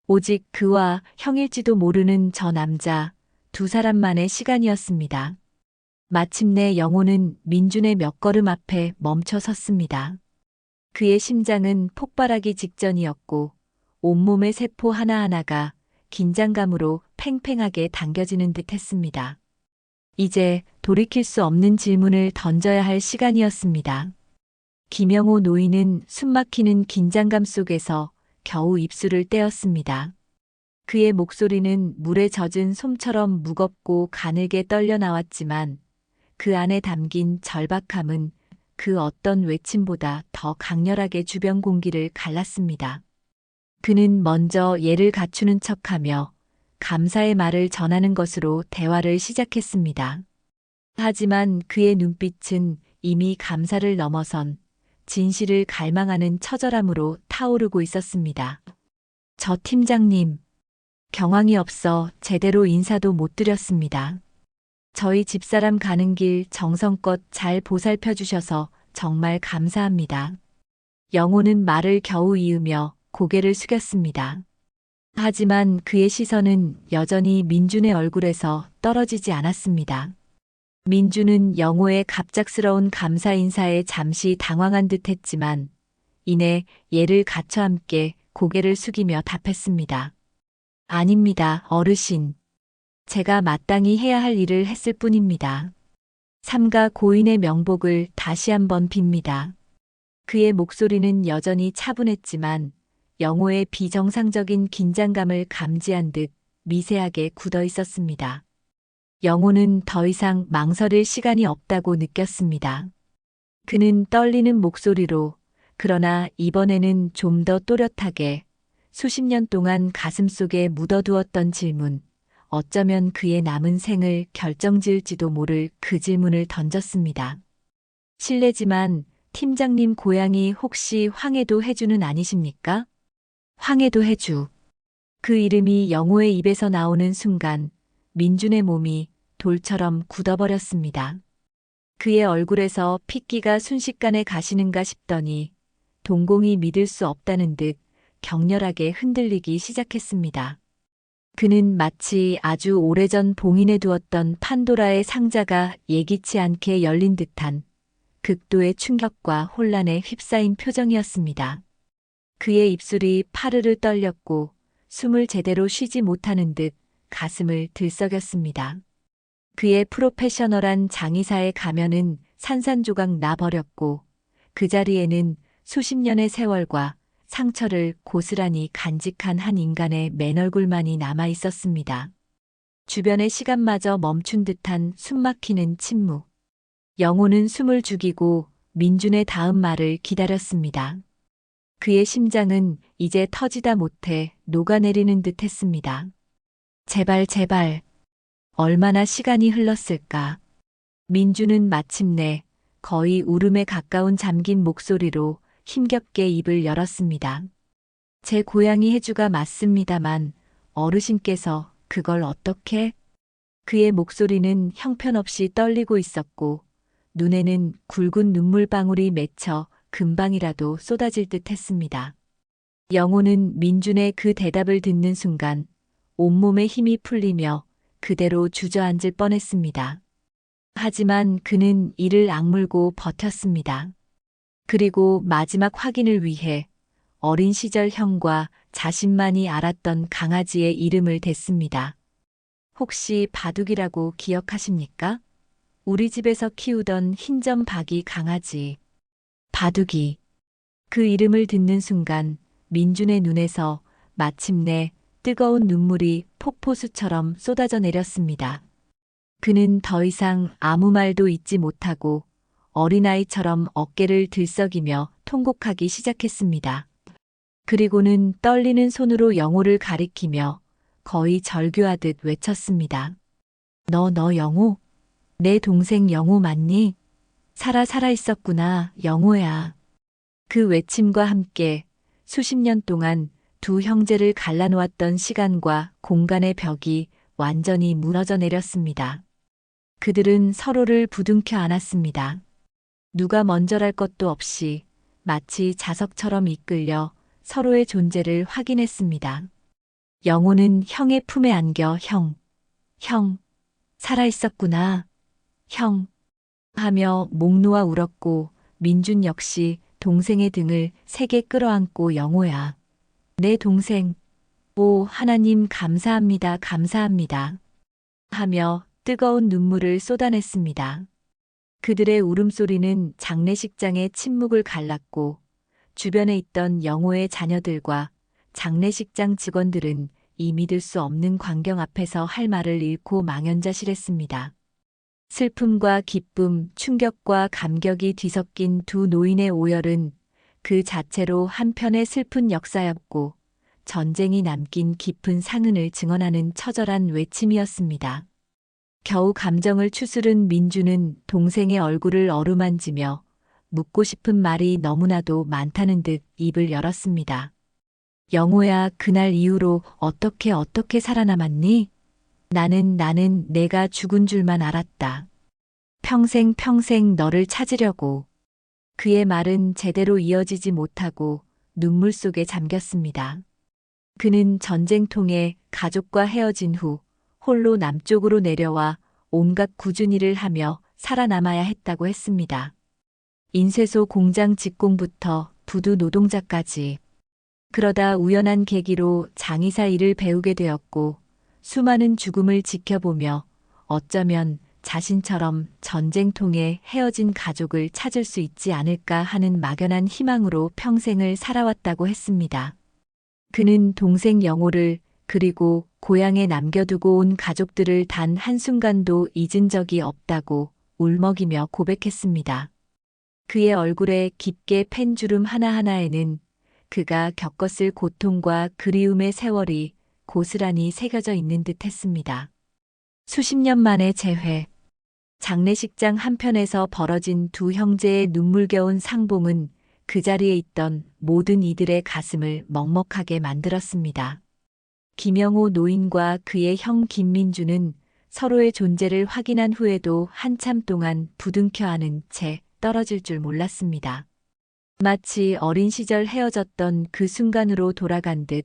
오직 그와 형일지도 모르는 저 남자, 두 사람만의 시간이었습니다. 마침내 영호는 민준의 몇 걸음 앞에 멈춰 섰습니다. 그의 심장은 폭발하기 직전이었고 온몸의 세포 하나하나가 긴장감으로 팽팽하게 당겨지는 듯 했습니다. 이제 돌이킬 수 없는 질문을 던져야 할 시간이었습니다. 김영호 노인은 숨막히는 긴장감 속에서 겨우 입술을 떼었습니다. 그의 목소리는 물에 젖은 솜처럼 무겁고 가늘게 떨려 나왔지만 그 안에 담긴 절박함은 그 어떤 외침보다 더 강렬하게 주변 공기를 갈랐습니다. 그는 먼저 예를 갖추는 척하며 감사의 말을 전하는 것으로 대화를 시작했습니다. 하지만 그의 눈빛은 이미 감사를 넘어선 진실을 갈망하는 처절함으로 타오르고 있었습니다. 저 팀장님, 경황이 없어 제대로 인사도 못 드렸습니다. 저희 집사람 가는 길 정성껏 잘 보살펴 주셔서 정말 감사합니다. 영호는 말을 겨우 이으며 고개를 숙였습니다. 하지만 그의 시선은 여전히 민준의 얼굴에서 떨어지지 않았습니다. 민준은 영호의 갑작스러운 감사 인사에 잠시 당황한 듯 했지만 이내 예를 갖춰 함께 고개를 숙이며 답했습니다. 아닙니다, 어르신. 제가 마땅히 해야 할 일을 했을 뿐입니다. 삼가 고인의 명복을 다시 한번 빕니다. 그의 목소리는 여전히 차분했지만 영호의 비정상적인 긴장감을 감지한 듯 미세하게 굳어 있었습니다. 영호는 더 이상 망설일 시간이 없다고 느꼈습니다. 그는 떨리는 목소리로, 그러나 이번에는 좀 더 또렷하게 수십 년 동안 가슴속에 묻어두었던 질문, 어쩌면 그의 남은 생을 결정지을지도 모를 그 질문을 던졌습니다. 실례지만 팀장님 고향이 혹시 황해도 해주는 아니십니까? 황해도 해주. 그 이름이 영호의 입에서 나오는 순간 민준의 몸이 돌처럼 굳어버렸습니다. 그의 얼굴에서 핏기가 순식간에 가시는가 싶더니 동공이 믿을 수 없다는 듯 격렬하게 흔들리기 시작했습니다. 그는 마치 아주 오래전 봉인해 두었던 판도라의 상자가 예기치 않게 열린 듯한 극도의 충격과 혼란에 휩싸인 표정이었습니다. 그의 입술이 파르르 떨렸고 숨을 제대로 쉬지 못하는 듯 가슴을 들썩였습니다. 그의 프로페셔널한 장의사의 가면은 산산조각 나버렸고 그 자리에는 수십 년의 세월과 상처를 고스란히 간직한 한 인간의 맨얼굴만이 남아 있었습니다. 주변의 시간마저 멈춘 듯한 숨막히는 침묵. 영호는 숨을 죽이고 민준의 다음 말을 기다렸습니다. 그의 심장은 이제 터지다 못해 녹아내리는 듯 했습니다. 제발, 제발. 얼마나 시간이 흘렀을까. 민준은 마침내 거의 울음에 가까운 잠긴 목소리로 힘겹게 입을 열었습니다. 제 고양이 해주가 맞습니다만 어르신께서 그걸 어떻게? 그의 목소리는 형편없이 떨리고 있었고 눈에는 굵은 눈물방울이 맺혀 금방이라도 쏟아질 듯 했습니다. 영호는 민준의 그 대답을 듣는 순간 온몸에 힘이 풀리며 그대로 주저앉을 뻔했습니다. 하지만 그는 이를 악물고 버텼습니다. 그리고 마지막 확인을 위해 어린 시절 형과 자신만이 알았던 강아지의 이름을 댔습니다. 혹시 바둑이라고 기억하십니까? 우리 집에서 키우던 흰점 바기 강아지. 바둑이. 그 이름을 듣는 순간 민준의 눈에서 마침내 뜨거운 눈물이 폭포수처럼 쏟아져 내렸습니다. 그는 더 이상 아무 말도 잇지 못하고 어린아이처럼 어깨를 들썩이며 통곡하기 시작했습니다. 그리고는 떨리는 손으로 영호를 가리키며 거의 절규하듯 외쳤습니다. 너 영호? 내 동생 영호 맞니? 살아 있었구나, 영호야. 그 외침과 함께 수십 년 동안 두 형제를 갈라놓았던 시간과 공간의 벽이 완전히 무너져 내렸습니다. 그들은 서로를 부둥켜 안았습니다. 누가 먼저랄 것도 없이 마치 자석처럼 이끌려 서로의 존재를 확인했습니다. 영호는 형의 품에 안겨 형, 살아있었구나, 형, 하며 목 놓아 울었고 민준 역시 동생의 등을 세게 끌어안고 영호야. 내 동생, 오 하나님 감사합니다, 감사합니다. 하며 뜨거운 눈물을 쏟아냈습니다. 그들의 울음소리는 장례식장의 침묵을 갈랐고 주변에 있던 영호의 자녀들과 장례식장 직원들은 이 믿을 수 없는 광경 앞에서 할 말을 잃고 망연자실했습니다. 슬픔과 기쁨, 충격과 감격이 뒤섞인 두 노인의 오열은 그 자체로 한편의 슬픈 역사였고 전쟁이 남긴 깊은 상흔을 증언하는 처절한 외침이었습니다. 겨우 감정을 추스른 민주는 동생의 얼굴을 어루만지며 묻고 싶은 말이 너무나도 많다는 듯 입을 열었습니다. 영호야, 그날 이후로 어떻게 살아남았니? 나는 내가 죽은 줄만 알았다. 평생 너를 찾으려고. 그의 말은 제대로 이어지지 못하고 눈물 속에 잠겼습니다. 그는 전쟁통에 가족과 헤어진 후 홀로 남쪽으로 내려와 온갖 꾸준히 일을 하며 살아남아야 했다고 했습니다. 인쇄소 공장 직공부터 부두 노동자까지. 그러다 우연한 계기로 장의사 일을 배우게 되었고 수많은 죽음을 지켜보며 어쩌면 자신처럼 전쟁통에 헤어진 가족을 찾을 수 있지 않을까 하는 막연한 희망으로 평생을 살아왔다고 했습니다. 그는 동생 영호를 그리고 고향에 남겨두고 온 가족들을 단 한순간도 잊은 적이 없다고 울먹이며 고백했습니다. 그의 얼굴에 깊게 팬 주름 하나하나에는 그가 겪었을 고통과 그리움의 세월이 고스란히 새겨져 있는 듯 했습니다. 수십 년 만의 재회. 장례식장 한편에서 벌어진 두 형제의 눈물겨운 상봉은 그 자리에 있던 모든 이들의 가슴을 먹먹하게 만들었습니다. 김영호 노인과 그의 형 김민주는 서로의 존재를 확인한 후에도 한참 동안 부둥켜 안은 채 떨어질 줄 몰랐습니다. 마치 어린 시절 헤어졌던 그 순간으로 돌아간 듯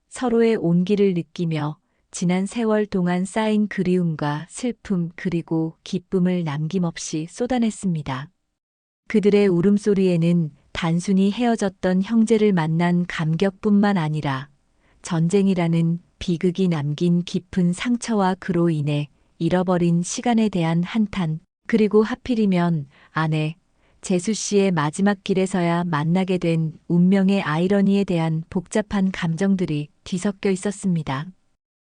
서로의 온기를 느끼며 지난 세월 동안 쌓인 그리움과 슬픔 그리고 기쁨을 남김없이 쏟아냈습니다. 그들의 울음소리에는 단순히 헤어졌던 형제를 만난 감격뿐만 아니라 전쟁이라는 비극이 남긴 깊은 상처와 그로 인해 잃어버린 시간에 대한 한탄, 그리고 하필이면 아내 재수 씨의 마지막 길에서야 만나게 된 운명의 아이러니에 대한 복잡한 감정들이 뒤섞여 있었습니다.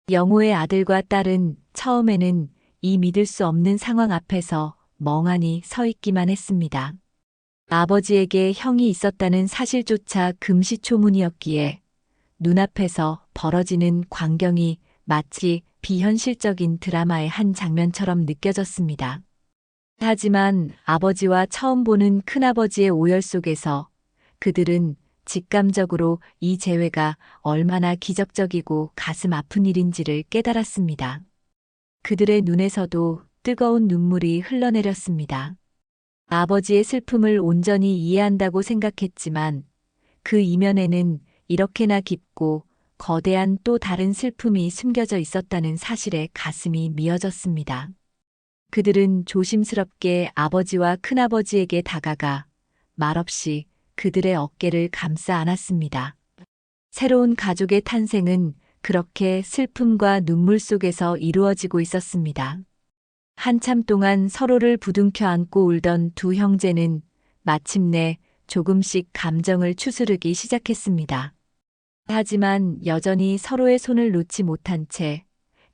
영호의 아들과 딸은 처음에는 이 믿을 수 없는 상황 앞에서 멍하니 서 있기만 했습니다. 아버지에게 형이 있었다는 사실조차 금시초문이었기에 눈앞에서 벌어지는 광경이 마치 비현실적인 드라마의 한 장면처럼 느껴졌습니다. 하지만 아버지와 처음 보는 큰아버지의 오열 속에서 그들은 직감적으로 이 재회가 얼마나 기적적이고 가슴 아픈 일인지를 깨달았습니다. 그들의 눈에서도 뜨거운 눈물이 흘러내렸습니다. 아버지의 슬픔을 온전히 이해한다고 생각했지만 그 이면에는 이렇게나 깊고 거대한 또 다른 슬픔이 숨겨져 있었다는 사실에 가슴이 미어졌습니다. 그들은 조심스럽게 아버지와 큰아버지에게 다가가 말없이 그들의 어깨를 감싸 안았습니다. 새로운 가족의 탄생은 그렇게 슬픔과 눈물 속에서 이루어지고 있었습니다. 한참 동안 서로를 부둥켜 안고 울던 두 형제는 마침내 조금씩 감정을 추스르기 시작했습니다. 하지만 여전히 서로의 손을 놓지 못한 채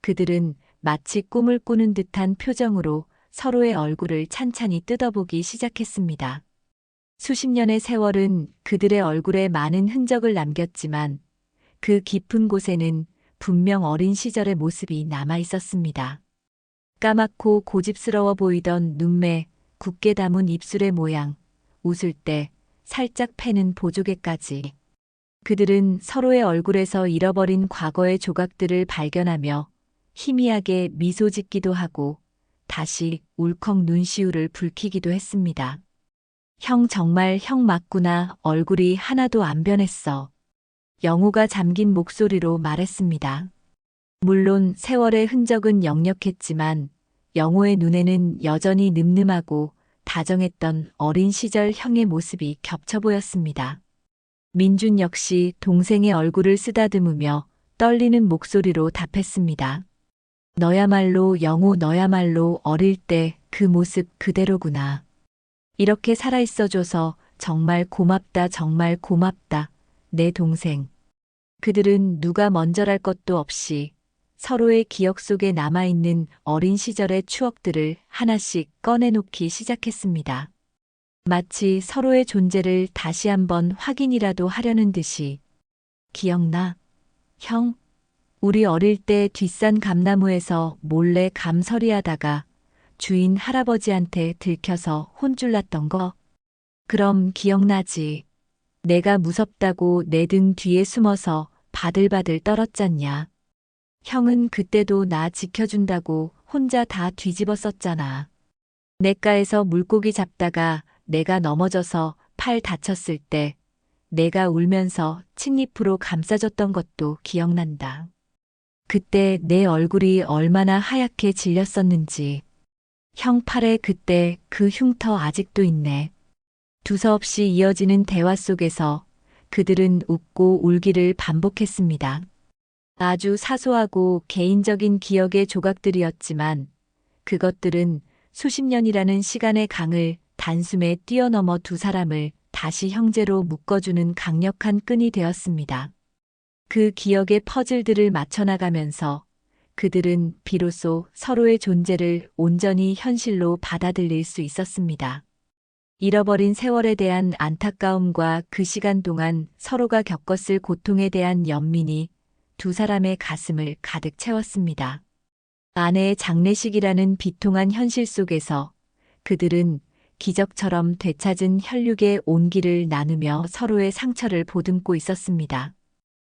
그들은 마치 꿈을 꾸는 듯한 표정으로 서로의 얼굴을 찬찬히 뜯어보기 시작했습니다. 수십 년의 세월은 그들의 얼굴에 많은 흔적을 남겼지만 그 깊은 곳에는 분명 어린 시절의 모습이 남아 있었습니다. 까맣고 고집스러워 보이던 눈매, 굳게 담은 입술의 모양, 웃을 때 살짝 패는 보조개까지. 그들은 서로의 얼굴에서 잃어버린 과거의 조각들을 발견하며 희미하게 미소 짓기도 하고 다시 울컥 눈시울을 붉히기도 했습니다. 형 정말 형 맞구나. 얼굴이 하나도 안 변했어. 영호가 잠긴 목소리로 말했습니다. 물론 세월의 흔적은 역력했지만 영호의 눈에는 여전히 늠름하고 다정했던 어린 시절 형의 모습이 겹쳐 보였습니다. 민준 역시 동생의 얼굴을 쓰다듬으며 떨리는 목소리로 답했습니다. 너야말로 영호, 너야말로 어릴 때 그 모습 그대로구나. 이렇게 살아있어줘서 정말 고맙다, 정말 고맙다, 내 동생. 그들은 누가 먼저랄 것도 없이 서로의 기억 속에 남아있는 어린 시절의 추억들을 하나씩 꺼내놓기 시작했습니다. 마치 서로의 존재를 다시 한번 확인이라도 하려는 듯이. 기억나? 형? 우리 어릴 때 뒷산 감나무에서 몰래 감서리하다가 주인 할아버지한테 들켜서 혼쭐 났던 거? 그럼 기억나지? 내가 무섭다고 내 등 뒤에 숨어서 바들바들 떨었잖냐. 형은 그때도 나 지켜준다고 혼자 다 뒤집어 썼잖아. 냇가에서 물고기 잡다가 내가 넘어져서 팔 다쳤을 때 내가 울면서 칡잎으로 감싸줬던 것도 기억난다. 그때 내 얼굴이 얼마나 하얗게 질렸었는지. 형 팔에 그때 그 흉터 아직도 있네. 두서없이 이어지는 대화 속에서 그들은 웃고 울기를 반복했습니다. 아주 사소하고 개인적인 기억의 조각들이었지만 그것들은 수십 년이라는 시간의 강을 단숨에 뛰어넘어 두 사람을 다시 형제로 묶어주는 강력한 끈이 되었습니다. 그 기억의 퍼즐들을 맞춰나가면서 그들은 비로소 서로의 존재를 온전히 현실로 받아들일 수 있었습니다. 잃어버린 세월에 대한 안타까움과 그 시간 동안 서로가 겪었을 고통에 대한 연민이 두 사람의 가슴을 가득 채웠습니다. 아내의 장례식이라는 비통한 현실 속에서 그들은 기적처럼 되찾은 혈육의 온기를 나누며 서로의 상처를 보듬고 있었습니다.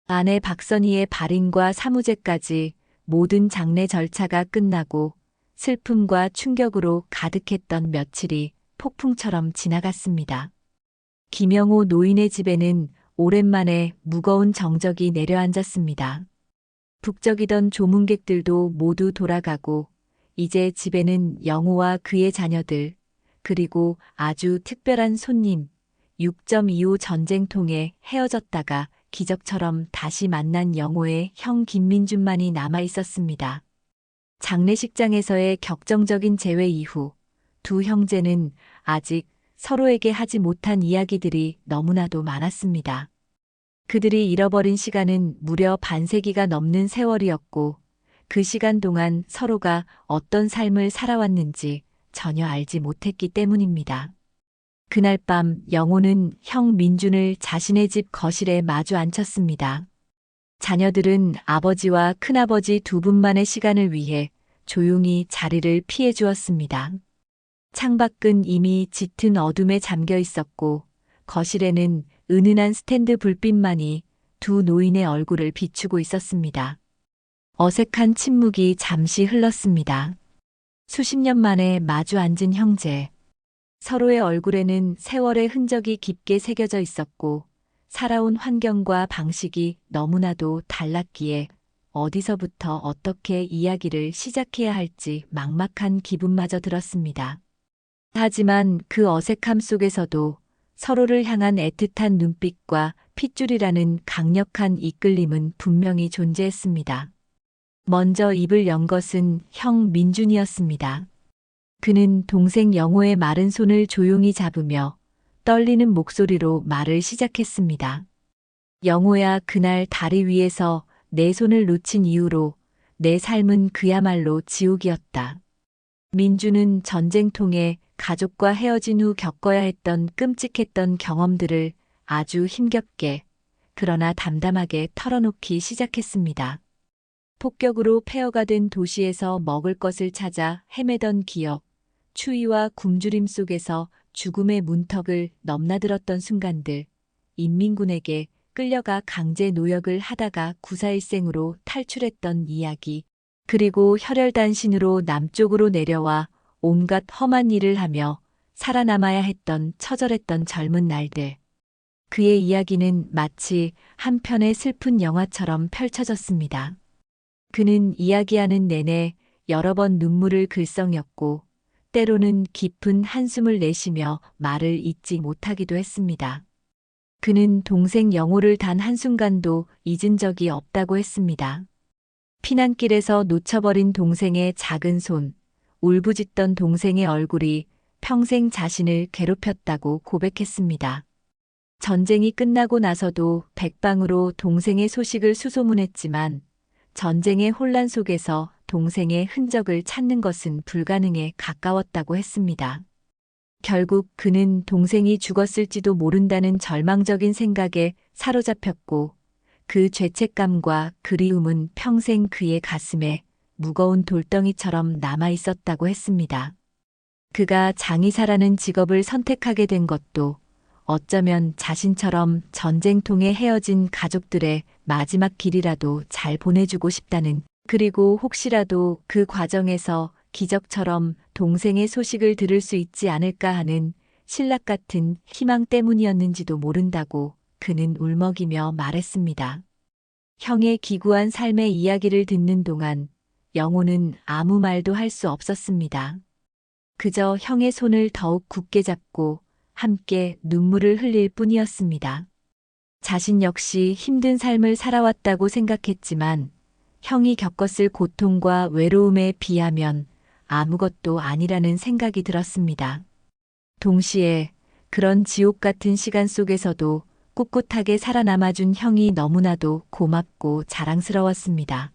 아내 박선희의 발인과 사무제까지 모든 장례 절차가 끝나고 슬픔과 충격으로 가득했던 며칠이 폭풍처럼 지나갔습니다. 김영호 노인의 집에는 오랜만에 무거운 정적이 내려앉았습니다. 북적이던 조문객들도 모두 돌아가고 이제 집에는 영호와 그의 자녀들 그리고 아주 특별한 손님 6.25 전쟁통에 헤어졌다가 기적처럼 다시 만난 영호의 형 김민준만이 남아 있었습니다. 장례식장에서의 격정적인 재회 이후 두 형제는 아직 서로에게 하지 못한 이야기들이 너무나도 많았습니다. 그들이 잃어버린 시간은 무려 반세기가 넘는 세월이었고 그 시간 동안 서로가 어떤 삶을 살아왔는지 전혀 알지 못했기 때문입니다. 그날 밤 영호는 형 민준을 자신의 집 거실에 마주 앉혔습니다. 자녀들은 아버지와 큰아버지 두 분만의 시간을 위해 조용히 자리를 피해 주었습니다. 창밖은 이미 짙은 어둠에 잠겨 있었고 거실에는 은은한 스탠드 불빛만이 두 노인의 얼굴을 비추고 있었습니다. 어색한 침묵이 잠시 흘렀습니다. 수십 년 만에 마주 앉은 형제. 서로의 얼굴에는 세월의 흔적이 깊게 새겨져 있었고 살아온 환경과 방식이 너무나도 달랐기에 어디서부터 어떻게 이야기를 시작해야 할지 막막한 기분마저 들었습니다. 하지만 그 어색함 속에서도 서로를 향한 애틋한 눈빛과 핏줄이라는 강력한 이끌림은 분명히 존재했습니다. 먼저 입을 연 것은 형 민준이었습니다. 그는 동생 영호의 마른 손을 조용히 잡으며 떨리는 목소리로 말을 시작했습니다. 영호야, 그날 다리 위에서 내 손을 놓친 이후로 내 삶은 그야말로 지옥이었다. 민주는 전쟁통에 가족과 헤어진 후 겪어야 했던 끔찍했던 경험들을 아주 힘겹게 그러나 담담하게 털어놓기 시작했습니다. 폭격으로 폐허가 된 도시에서 먹을 것을 찾아 헤매던 기억, 추위와 굶주림 속에서 죽음의 문턱을 넘나들었던 순간들, 인민군에게 끌려가 강제 노역을 하다가 구사일생으로 탈출했던 이야기, 그리고 혈혈단신으로 남쪽으로 내려와 온갖 험한 일을 하며 살아남아야 했던 처절했던 젊은 날들. 그의 이야기는 마치 한 편의 슬픈 영화처럼 펼쳐졌습니다. 그는 이야기하는 내내 여러 번 눈물을 글썽였고 때로는 깊은 한숨을 내쉬며 말을 잇지 못하기도 했습니다. 그는 동생 영호를 단 한순간도 잊은 적이 없다고 했습니다. 피난길에서 놓쳐버린 동생의 작은 손, 울부짖던 동생의 얼굴이 평생 자신을 괴롭혔다고 고백했습니다. 전쟁이 끝나고 나서도 백방으로 동생의 소식을 수소문했지만 전쟁의 혼란 속에서 동생의 흔적을 찾는 것은 불가능에 가까웠다고 했습니다. 결국 그는 동생이 죽었을지도 모른다는 절망적인 생각에 사로잡혔고 그 죄책감과 그리움은 평생 그의 가슴에 무거운 돌덩이처럼 남아 있었다고 했습니다. 그가 장의사라는 직업을 선택하게 된 것도 어쩌면 자신처럼 전쟁통에 헤어진 가족들의 마지막 길이라도 잘 보내주고 싶다는, 그리고 혹시라도 그 과정에서 기적처럼 동생의 소식을 들을 수 있지 않을까 하는 신락 같은 희망 때문이었는지도 모른다고 그는 울먹이며 말했습니다. 형의 기구한 삶의 이야기를 듣는 동안 영호는 아무 말도 할 수 없었습니다. 그저 형의 손을 더욱 굳게 잡고 함께 눈물을 흘릴 뿐이었습니다. 자신 역시 힘든 삶을 살아왔다고 생각했지만 형이 겪었을 고통과 외로움에 비하면 아무것도 아니라는 생각이 들었습니다. 동시에 그런 지옥 같은 시간 속에서도 꿋꿋하게 살아남아준 형이 너무나도 고맙고 자랑스러웠습니다.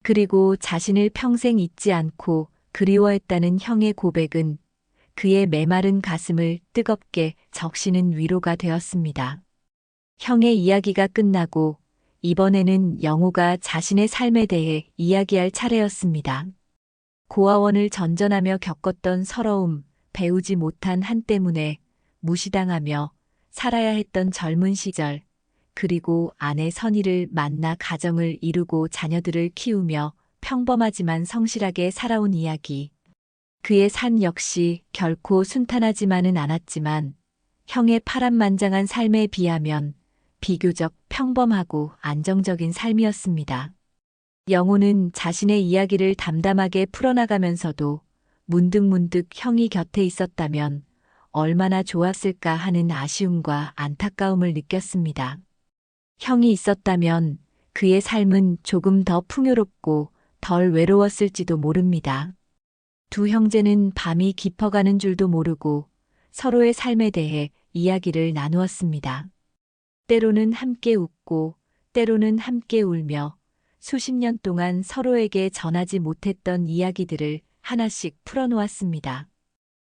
그리고 자신을 평생 잊지 않고 그리워했다는 형의 고백은 그의 메마른 가슴을 뜨겁게 적시는 위로가 되었습니다. 형의 이야기가 끝나고 이번에는 영호가 자신의 삶에 대해 이야기할 차례였습니다. 고아원을 전전하며 겪었던 서러움, 배우지 못한 한 때문에 무시당하며 살아야 했던 젊은 시절, 그리고 아내 선희를 만나 가정을 이루고 자녀들을 키우며 평범하지만 성실하게 살아온 이야기. 그의 삶 역시 결코 순탄하지만은 않았지만 형의 파란만장한 삶에 비하면 비교적 평범하고 안정적인 삶이었습니다. 영호는 자신의 이야기를 담담하게 풀어나가면서도 문득문득 형이 곁에 있었다면 얼마나 좋았을까 하는 아쉬움과 안타까움을 느꼈습니다. 형이 있었다면 그의 삶은 조금 더 풍요롭고 덜 외로웠을지도 모릅니다. 두 형제는 밤이 깊어가는 줄도 모르고 서로의 삶에 대해 이야기를 나누었습니다. 때로는 함께 웃고 때로는 함께 울며 수십 년 동안 서로에게 전하지 못했던 이야기들을 하나씩 풀어놓았습니다.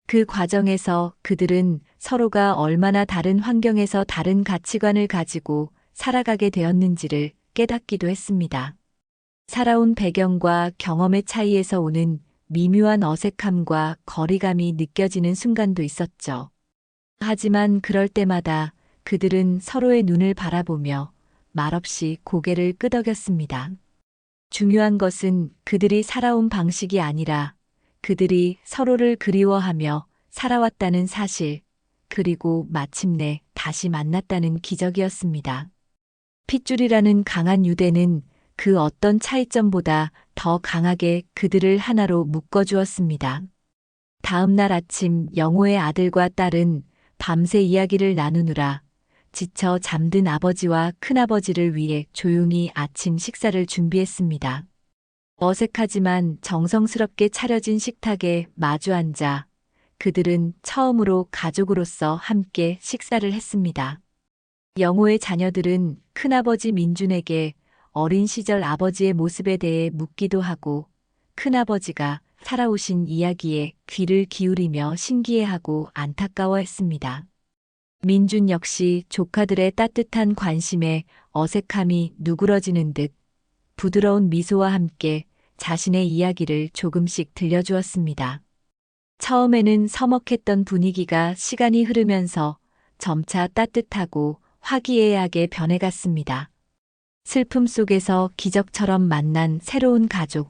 그 과정에서 그들은 서로가 얼마나 다른 환경에서 다른 가치관을 가지고 살아가게 되었는지를 깨닫기도 했습니다. 살아온 배경과 경험의 차이에서 오는 미묘한 어색함과 거리감이 느껴지는 순간도 있었죠. 하지만 그럴 때마다 그들은 서로의 눈을 바라보며 말없이 고개를 끄덕였습니다. 중요한 것은 그들이 살아온 방식이 아니라 그들이 서로를 그리워하며 살아왔다는 사실, 그리고 마침내 다시 만났다는 기적이었습니다. 핏줄이라는 강한 유대는 그 어떤 차이점보다 더 강하게 그들을 하나로 묶어주었습니다. 다음 날 아침 영호의 아들과 딸은 밤새 이야기를 나누느라 지쳐 잠든 아버지와 큰아버지를 위해 조용히 아침 식사를 준비했습니다. 어색하지만 정성스럽게 차려진 식탁에 마주 앉아 그들은 처음으로 가족으로서 함께 식사를 했습니다. 영호의 자녀들은 큰아버지 민준에게 어린 시절 아버지의 모습에 대해 묻기도 하고 큰아버지가 살아오신 이야기에 귀를 기울이며 신기해하고 안타까워했습니다. 민준 역시 조카들의 따뜻한 관심에 어색함이 누그러지는 듯 부드러운 미소와 함께 자신의 이야기를 조금씩 들려주었습니다. 처음에는 서먹했던 분위기가 시간이 흐르면서 점차 따뜻하고 화기애애하게 변해갔습니다. 슬픔 속에서 기적처럼 만난 새로운 가족.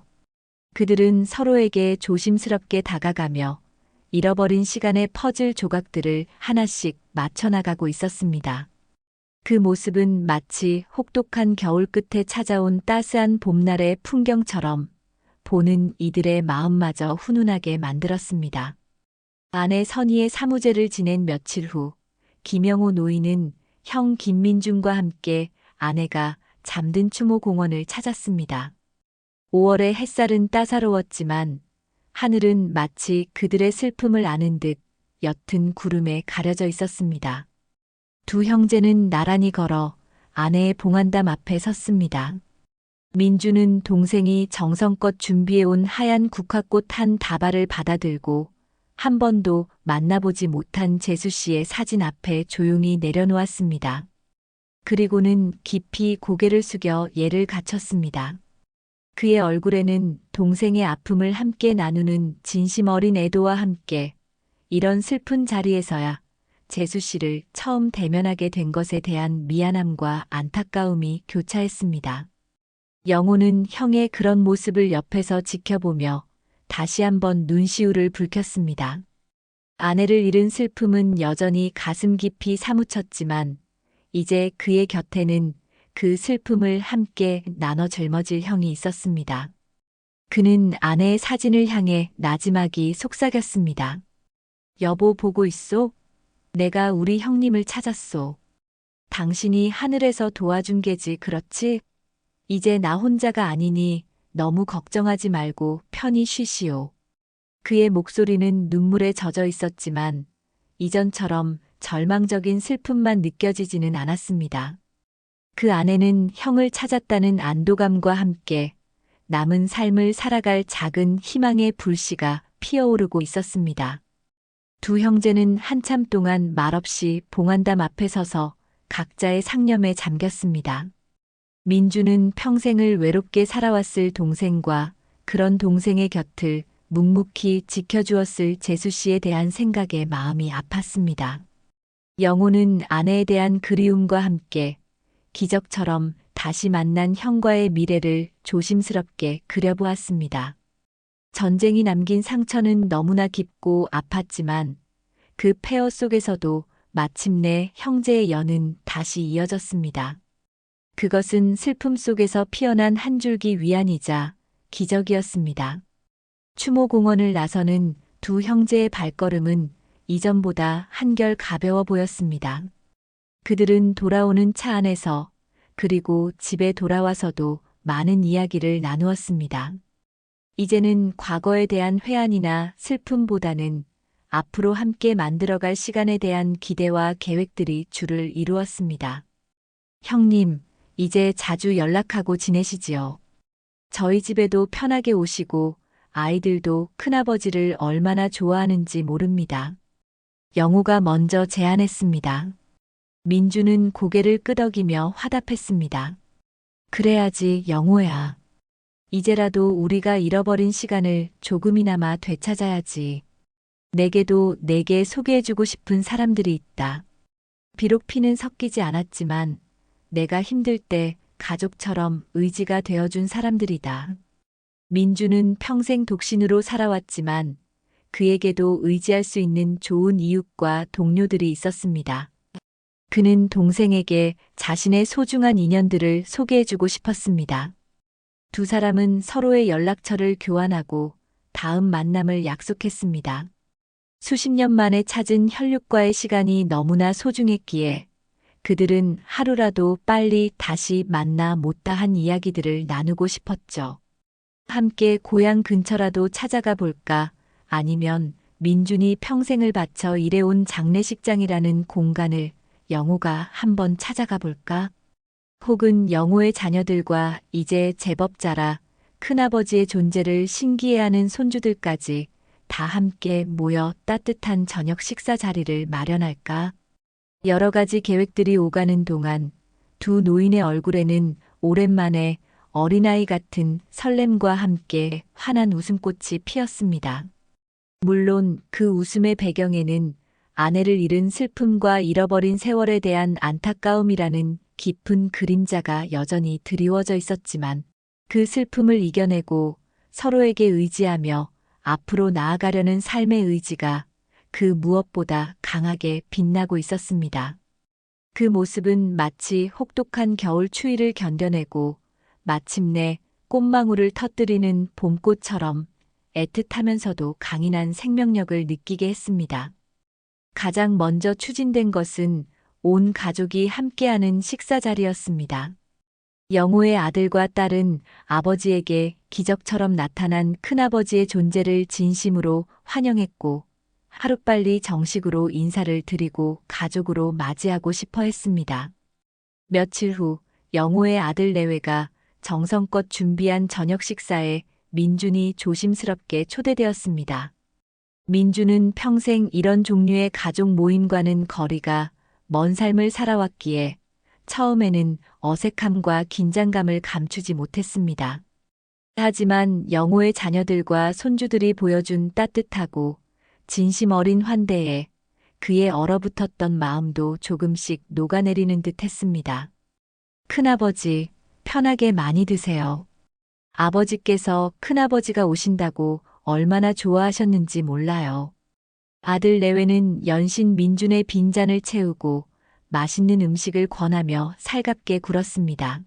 그들은 서로에게 조심스럽게 다가가며 잃어버린 시간의 퍼즐 조각들을 하나씩 맞춰나가고 있었습니다. 그 모습은 마치 혹독한 겨울 끝에 찾아온 따스한 봄날의 풍경처럼 보는 이들의 마음마저 훈훈하게 만들었습니다. 아내 선희의 사무제를 지낸 며칠 후 김영호 노인은 형 김민준과 함께 아내가 잠든 추모공원을 찾았습니다. 5월의 햇살은 따사로웠지만 하늘은 마치 그들의 슬픔을 아는 듯 옅은 구름에 가려져 있었습니다. 두 형제는 나란히 걸어 아내의 봉안담 앞에 섰습니다. 민주는 동생이 정성껏 준비해온 하얀 국화꽃 한 다발을 받아들고 한 번도 만나보지 못한 재수 씨의 사진 앞에 조용히 내려놓았습니다. 그리고는 깊이 고개를 숙여 예를 갖췄습니다. 그의 얼굴에는 동생의 아픔을 함께 나누는 진심 어린 애도와 함께 이런 슬픈 자리에서야 재수 씨를 처음 대면하게 된 것에 대한 미안함과 안타까움이 교차했습니다. 영호는 형의 그런 모습을 옆에서 지켜보며 다시 한번 눈시울을 붉혔습니다. 아내를 잃은 슬픔은 여전히 가슴 깊이 사무쳤지만 이제 그의 곁에는 그 슬픔을 함께 나눠 짊어질 형이 있었습니다. 그는 아내의 사진을 향해 나지막이 속삭였습니다. 여보 보고 있소? 내가 우리 형님을 찾았소. 당신이 하늘에서 도와준 게지 그렇지? 이제 나 혼자가 아니니 너무 걱정하지 말고 편히 쉬시오. 그의 목소리는 눈물에 젖어 있었지만 이전처럼 절망적인 슬픔만 느껴지지는 않았습니다. 그 안에는 형을 찾았다는 안도감과 함께 남은 삶을 살아갈 작은 희망의 불씨가 피어오르고 있었습니다. 두 형제는 한참 동안 말없이 봉안담 앞에 서서 각자의 상념에 잠겼습니다. 민주는 평생을 외롭게 살아왔을 동생과 그런 동생의 곁을 묵묵히 지켜주었을 재수 씨에 대한 생각에 마음이 아팠습니다. 영호는 아내에 대한 그리움과 함께 기적처럼 다시 만난 형과의 미래를 조심스럽게 그려보았습니다. 전쟁이 남긴 상처는 너무나 깊고 아팠지만 그 폐허 속에서도 마침내 형제의 연은 다시 이어졌습니다. 그것은 슬픔 속에서 피어난 한 줄기 위안이자 기적이었습니다. 추모공원을 나서는 두 형제의 발걸음은 이전보다 한결 가벼워 보였습니다. 그들은 돌아오는 차 안에서 그리고 집에 돌아와서도 많은 이야기를 나누었습니다. 이제는 과거에 대한 회한이나 슬픔보다는 앞으로 함께 만들어갈 시간에 대한 기대와 계획들이 주를 이루었습니다. 형님, 이제 자주 연락하고 지내시지요. 저희 집에도 편하게 오시고 아이들도 큰아버지를 얼마나 좋아하는지 모릅니다. 영호가 먼저 제안했습니다. 민주는 고개를 끄덕이며 화답했습니다. 그래야지, 영호야. 이제라도 우리가 잃어버린 시간을 조금이나마 되찾아야지. 내게도 내게 소개해주고 싶은 사람들이 있다. 비록 피는 섞이지 않았지만 내가 힘들 때 가족처럼 의지가 되어준 사람들이다. 민주는 평생 독신으로 살아왔지만 그에게도 의지할 수 있는 좋은 이웃과 동료들이 있었습니다. 그는 동생에게 자신의 소중한 인연들을 소개해주고 싶었습니다. 두 사람은 서로의 연락처를 교환하고 다음 만남을 약속했습니다. 수십 년 만에 찾은 혈육과의 시간이 너무나 소중했기에 그들은 하루라도 빨리 다시 만나 못다한 이야기들을 나누고 싶었죠. 함께 고향 근처라도 찾아가 볼까, 아니면 민준이 평생을 바쳐 일해온 장례식장이라는 공간을 영호가 한번 찾아가 볼까? 혹은 영호의 자녀들과 이제 제법 자라 큰아버지의 존재를 신기해하는 손주들까지 다 함께 모여 따뜻한 저녁 식사 자리를 마련할까? 여러 가지 계획들이 오가는 동안 두 노인의 얼굴에는 오랜만에 어린아이 같은 설렘과 함께 환한 웃음꽃이 피었습니다. 물론 그 웃음의 배경에는 아내를 잃은 슬픔과 잃어버린 세월에 대한 안타까움이라는 깊은 그림자가 여전히 드리워져 있었지만 그 슬픔을 이겨내고 서로에게 의지하며 앞으로 나아가려는 삶의 의지가 그 무엇보다 강하게 빛나고 있었습니다. 그 모습은 마치 혹독한 겨울 추위를 견뎌내고 마침내 꽃망울을 터뜨리는 봄꽃처럼 애틋하면서도 강인한 생명력을 느끼게 했습니다. 가장 먼저 추진된 것은 온 가족이 함께하는 식사 자리였습니다. 영호의 아들과 딸은 아버지에게 기적처럼 나타난 큰아버지의 존재를 진심으로 환영했고 하루빨리 정식으로 인사를 드리고 가족으로 맞이하고 싶어 했습니다. 며칠 후 영호의 아들 내외가 정성껏 준비한 저녁 식사에 민준이 조심스럽게 초대되었습니다. 민준은 평생 이런 종류의 가족 모임과는 거리가 먼 삶을 살아왔기에 처음에는 어색함과 긴장감을 감추지 못했습니다. 하지만 영호의 자녀들과 손주들이 보여준 따뜻하고 진심 어린 환대에 그의 얼어붙었던 마음도 조금씩 녹아내리는 듯 했습니다. 큰아버지, 편하게 많이 드세요. 아버지께서 큰아버지가 오신다고 얼마나 좋아하셨는지 몰라요. 아들 내외는 연신 민준의 빈잔을 채우고 맛있는 음식을 권하며 살갑게 굴었습니다.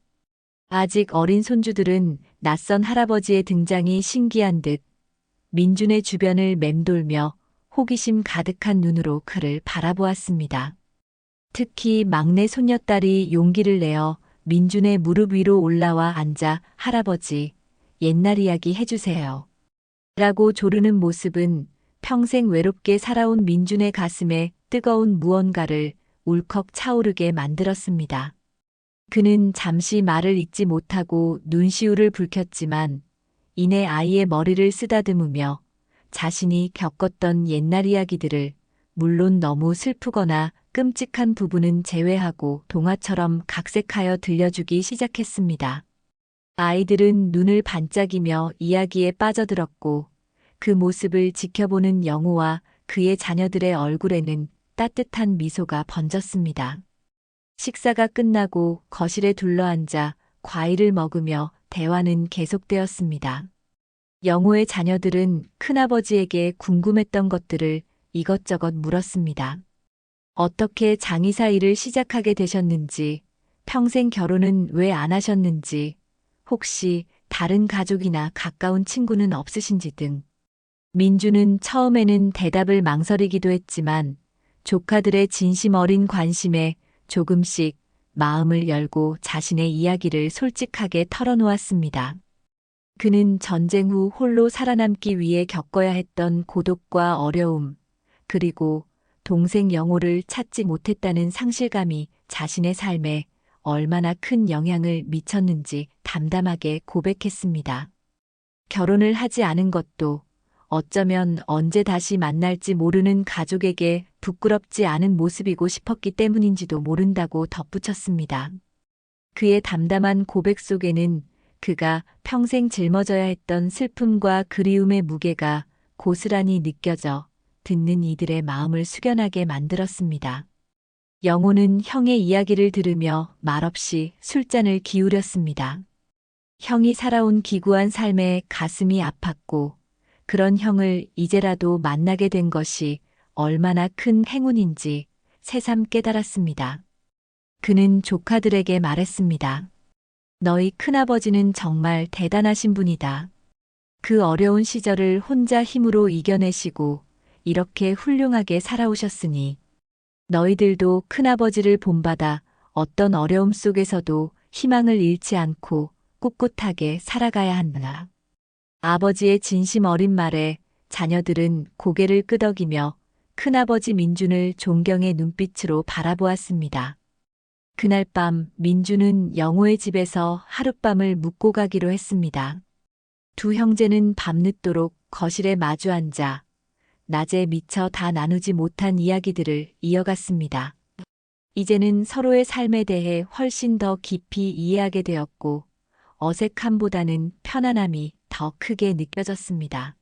아직 어린 손주들은 낯선 할아버지의 등장이 신기한 듯 민준의 주변을 맴돌며 호기심 가득한 눈으로 그를 바라보았습니다. 특히 막내 손녀딸이 용기를 내어 민준의 무릎 위로 올라와 앉아 할아버지, 옛날 이야기 해주세요. 라고 조르는 모습은 평생 외롭게 살아온 민준의 가슴에 뜨거운 무언가를 울컥 차오르게 만들었습니다. 그는 잠시 말을 잇지 못하고 눈시울을 붉혔지만 이내 아이의 머리를 쓰다듬으며 자신이 겪었던 옛날 이야기들을 물론 너무 슬프거나 끔찍한 부분은 제외하고 동화처럼 각색하여 들려주기 시작했습니다. 아이들은 눈을 반짝이며 이야기에 빠져들었고 그 모습을 지켜보는 영호와 그의 자녀들의 얼굴에는 따뜻한 미소가 번졌습니다. 식사가 끝나고 거실에 둘러앉아 과일을 먹으며 대화는 계속되었습니다. 영호의 자녀들은 큰아버지에게 궁금했던 것들을 이것저것 물었습니다. 어떻게 장의사 일을 시작하게 되셨는지, 평생 결혼은 왜 안 하셨는지, 혹시 다른 가족이나 가까운 친구는 없으신지 등. 민주는 처음에는 대답을 망설이기도 했지만 조카들의 진심 어린 관심에 조금씩 마음을 열고 자신의 이야기를 솔직하게 털어놓았습니다. 그는 전쟁 후 홀로 살아남기 위해 겪어야 했던 고독과 어려움, 그리고 동생 영호를 찾지 못했다는 상실감이 자신의 삶에 얼마나 큰 영향을 미쳤는지 담담하게 고백했습니다. 결혼을 하지 않은 것도 어쩌면 언제 다시 만날지 모르는 가족에게 부끄럽지 않은 모습이고 싶었기 때문인지도 모른다고 덧붙였습니다. 그의 담담한 고백 속에는 그가 평생 짊어져야 했던 슬픔과 그리움의 무게가 고스란히 느껴져 듣는 이들의 마음을 숙연하게 만들었습니다. 영호는 형의 이야기를 들으며 말없이 술잔을 기울였습니다. 형이 살아온 기구한 삶에 가슴이 아팠고 그런 형을 이제라도 만나게 된 것이 얼마나 큰 행운인지 새삼 깨달았습니다. 그는 조카들에게 말했습니다. 너희 큰아버지는 정말 대단하신 분이다. 그 어려운 시절을 혼자 힘으로 이겨내시고 이렇게 훌륭하게 살아오셨으니 너희들도 큰아버지를 본받아 어떤 어려움 속에서도 희망을 잃지 않고 꿋꿋하게 살아가야 한다. 아버지의 진심 어린 말에 자녀들은 고개를 끄덕이며 큰아버지 민준을 존경의 눈빛으로 바라보았습니다. 그날 밤 민준은 영호의 집에서 하룻밤을 묵고 가기로 했습니다. 두 형제는 밤늦도록 거실에 마주 앉아 낮에 미처 다 나누지 못한 이야기들을 이어갔습니다. 이제는 서로의 삶에 대해 훨씬 더 깊이 이해하게 되었고 어색함보다는 편안함이 더 크게 느껴졌습니다.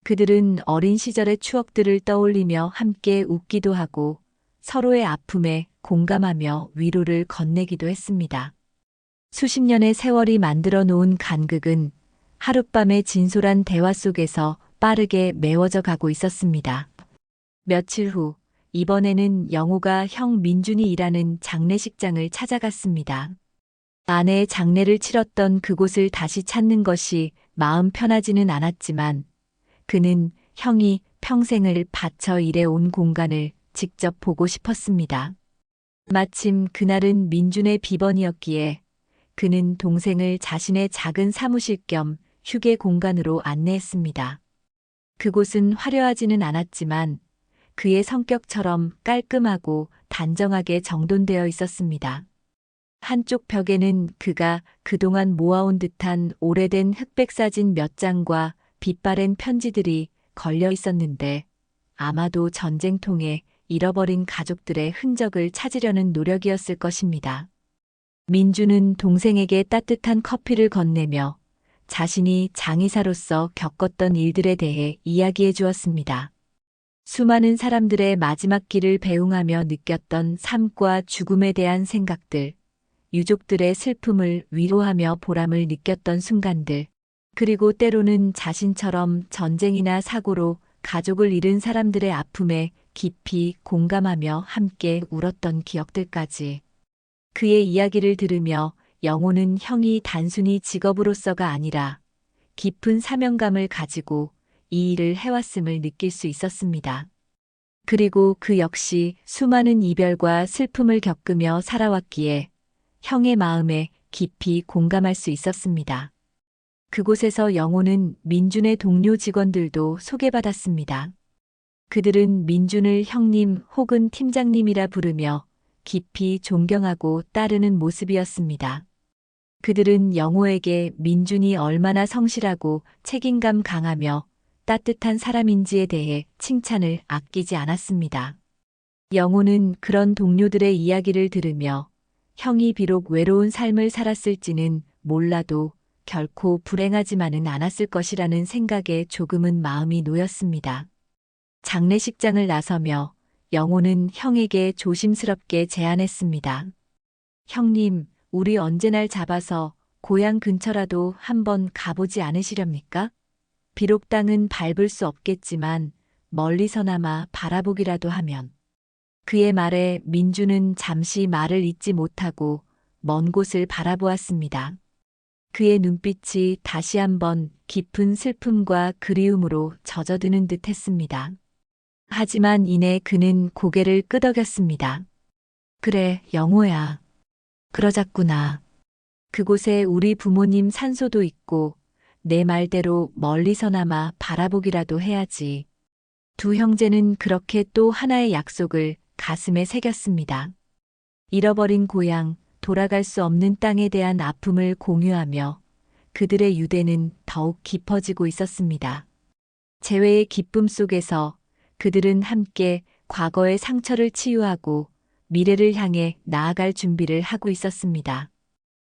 그들은 어린 시절의 추억들을 떠올리며 함께 웃기도 하고 서로의 아픔에 공감하며 위로를 건네기도 했습니다. 수십 년의 세월이 만들어 놓은 간극은 하룻밤의 진솔한 대화 속에서 빠르게 메워져 가고 있었습니다. 며칠 후, 이번에는 영호가 형 민준이 일하는 장례식장을 찾아갔습니다. 아내의 장례를 치렀던 그곳을 다시 찾는 것이 마음 편하지는 않았지만 그는 형이 평생을 바쳐 일해온 공간을 직접 보고 싶었습니다. 마침 그날은 민준의 비번이었기에 그는 동생을 자신의 작은 사무실 겸 휴게 공간으로 안내했습니다. 그곳은 화려하지는 않았지만 그의 성격처럼 깔끔하고 단정하게 정돈되어 있었습니다. 한쪽 벽에는 그가 그동안 모아온 듯한 오래된 흑백 사진 몇 장과 빛바랜 편지들이 걸려 있었는데 아마도 전쟁통에 잃어버린 가족들의 흔적을 찾으려는 노력이었을 것입니다. 민주는 동생에게 따뜻한 커피를 건네며 자신이 장의사로서 겪었던 일들에 대해 이야기해 주었습니다. 수많은 사람들의 마지막 길을 배웅하며 느꼈던 삶과 죽음에 대한 생각들, 유족들의 슬픔을 위로하며 보람을 느꼈던 순간들, 그리고 때로는 자신처럼 전쟁이나 사고로 가족을 잃은 사람들의 아픔에 깊이 공감하며 함께 울었던 기억들까지. 그의 이야기를 들으며 영호는 형이 단순히 직업으로서가 아니라 깊은 사명감을 가지고 이 일을 해왔음을 느낄 수 있었습니다. 그리고 그 역시 수많은 이별과 슬픔을 겪으며 살아왔기에 형의 마음에 깊이 공감할 수 있었습니다. 그곳에서 영호는 민준의 동료 직원들도 소개받았습니다. 그들은 민준을 형님 혹은 팀장님이라 부르며 깊이 존경하고 따르는 모습이었습니다. 그들은 영호에게 민준이 얼마나 성실하고 책임감 강하며 따뜻한 사람인지에 대해 칭찬을 아끼지 않았습니다. 영호는 그런 동료들의 이야기를 들으며 형이 비록 외로운 삶을 살았을지는 몰라도 결코 불행하지만은 않았을 것이라는 생각에 조금은 마음이 놓였습니다. 장례식장을 나서며 영호는 형에게 조심스럽게 제안했습니다. 형님, 우리 언제 날 잡아서 고향 근처라도 한번 가보지 않으시렵니까? 비록 땅은 밟을 수 없겠지만 멀리서나마 바라보기라도 하면. 그의 말에 민주는 잠시 말을 잇지 못하고 먼 곳을 바라보았습니다. 그의 눈빛이 다시 한번 깊은 슬픔과 그리움으로 젖어드는 듯 했습니다. 하지만 이내 그는 고개를 끄덕였습니다. 그래, 영호야. 그러자꾸나. 그곳에 우리 부모님 산소도 있고 내 말대로 멀리서나마 바라보기라도 해야지. 두 형제는 그렇게 또 하나의 약속을 가슴에 새겼습니다. 잃어버린 고향, 돌아갈 수 없는 땅에 대한 아픔을 공유하며 그들의 유대는 더욱 깊어지고 있었습니다. 재회의 기쁨 속에서 그들은 함께 과거의 상처를 치유하고 미래를 향해 나아갈 준비를 하고 있었습니다.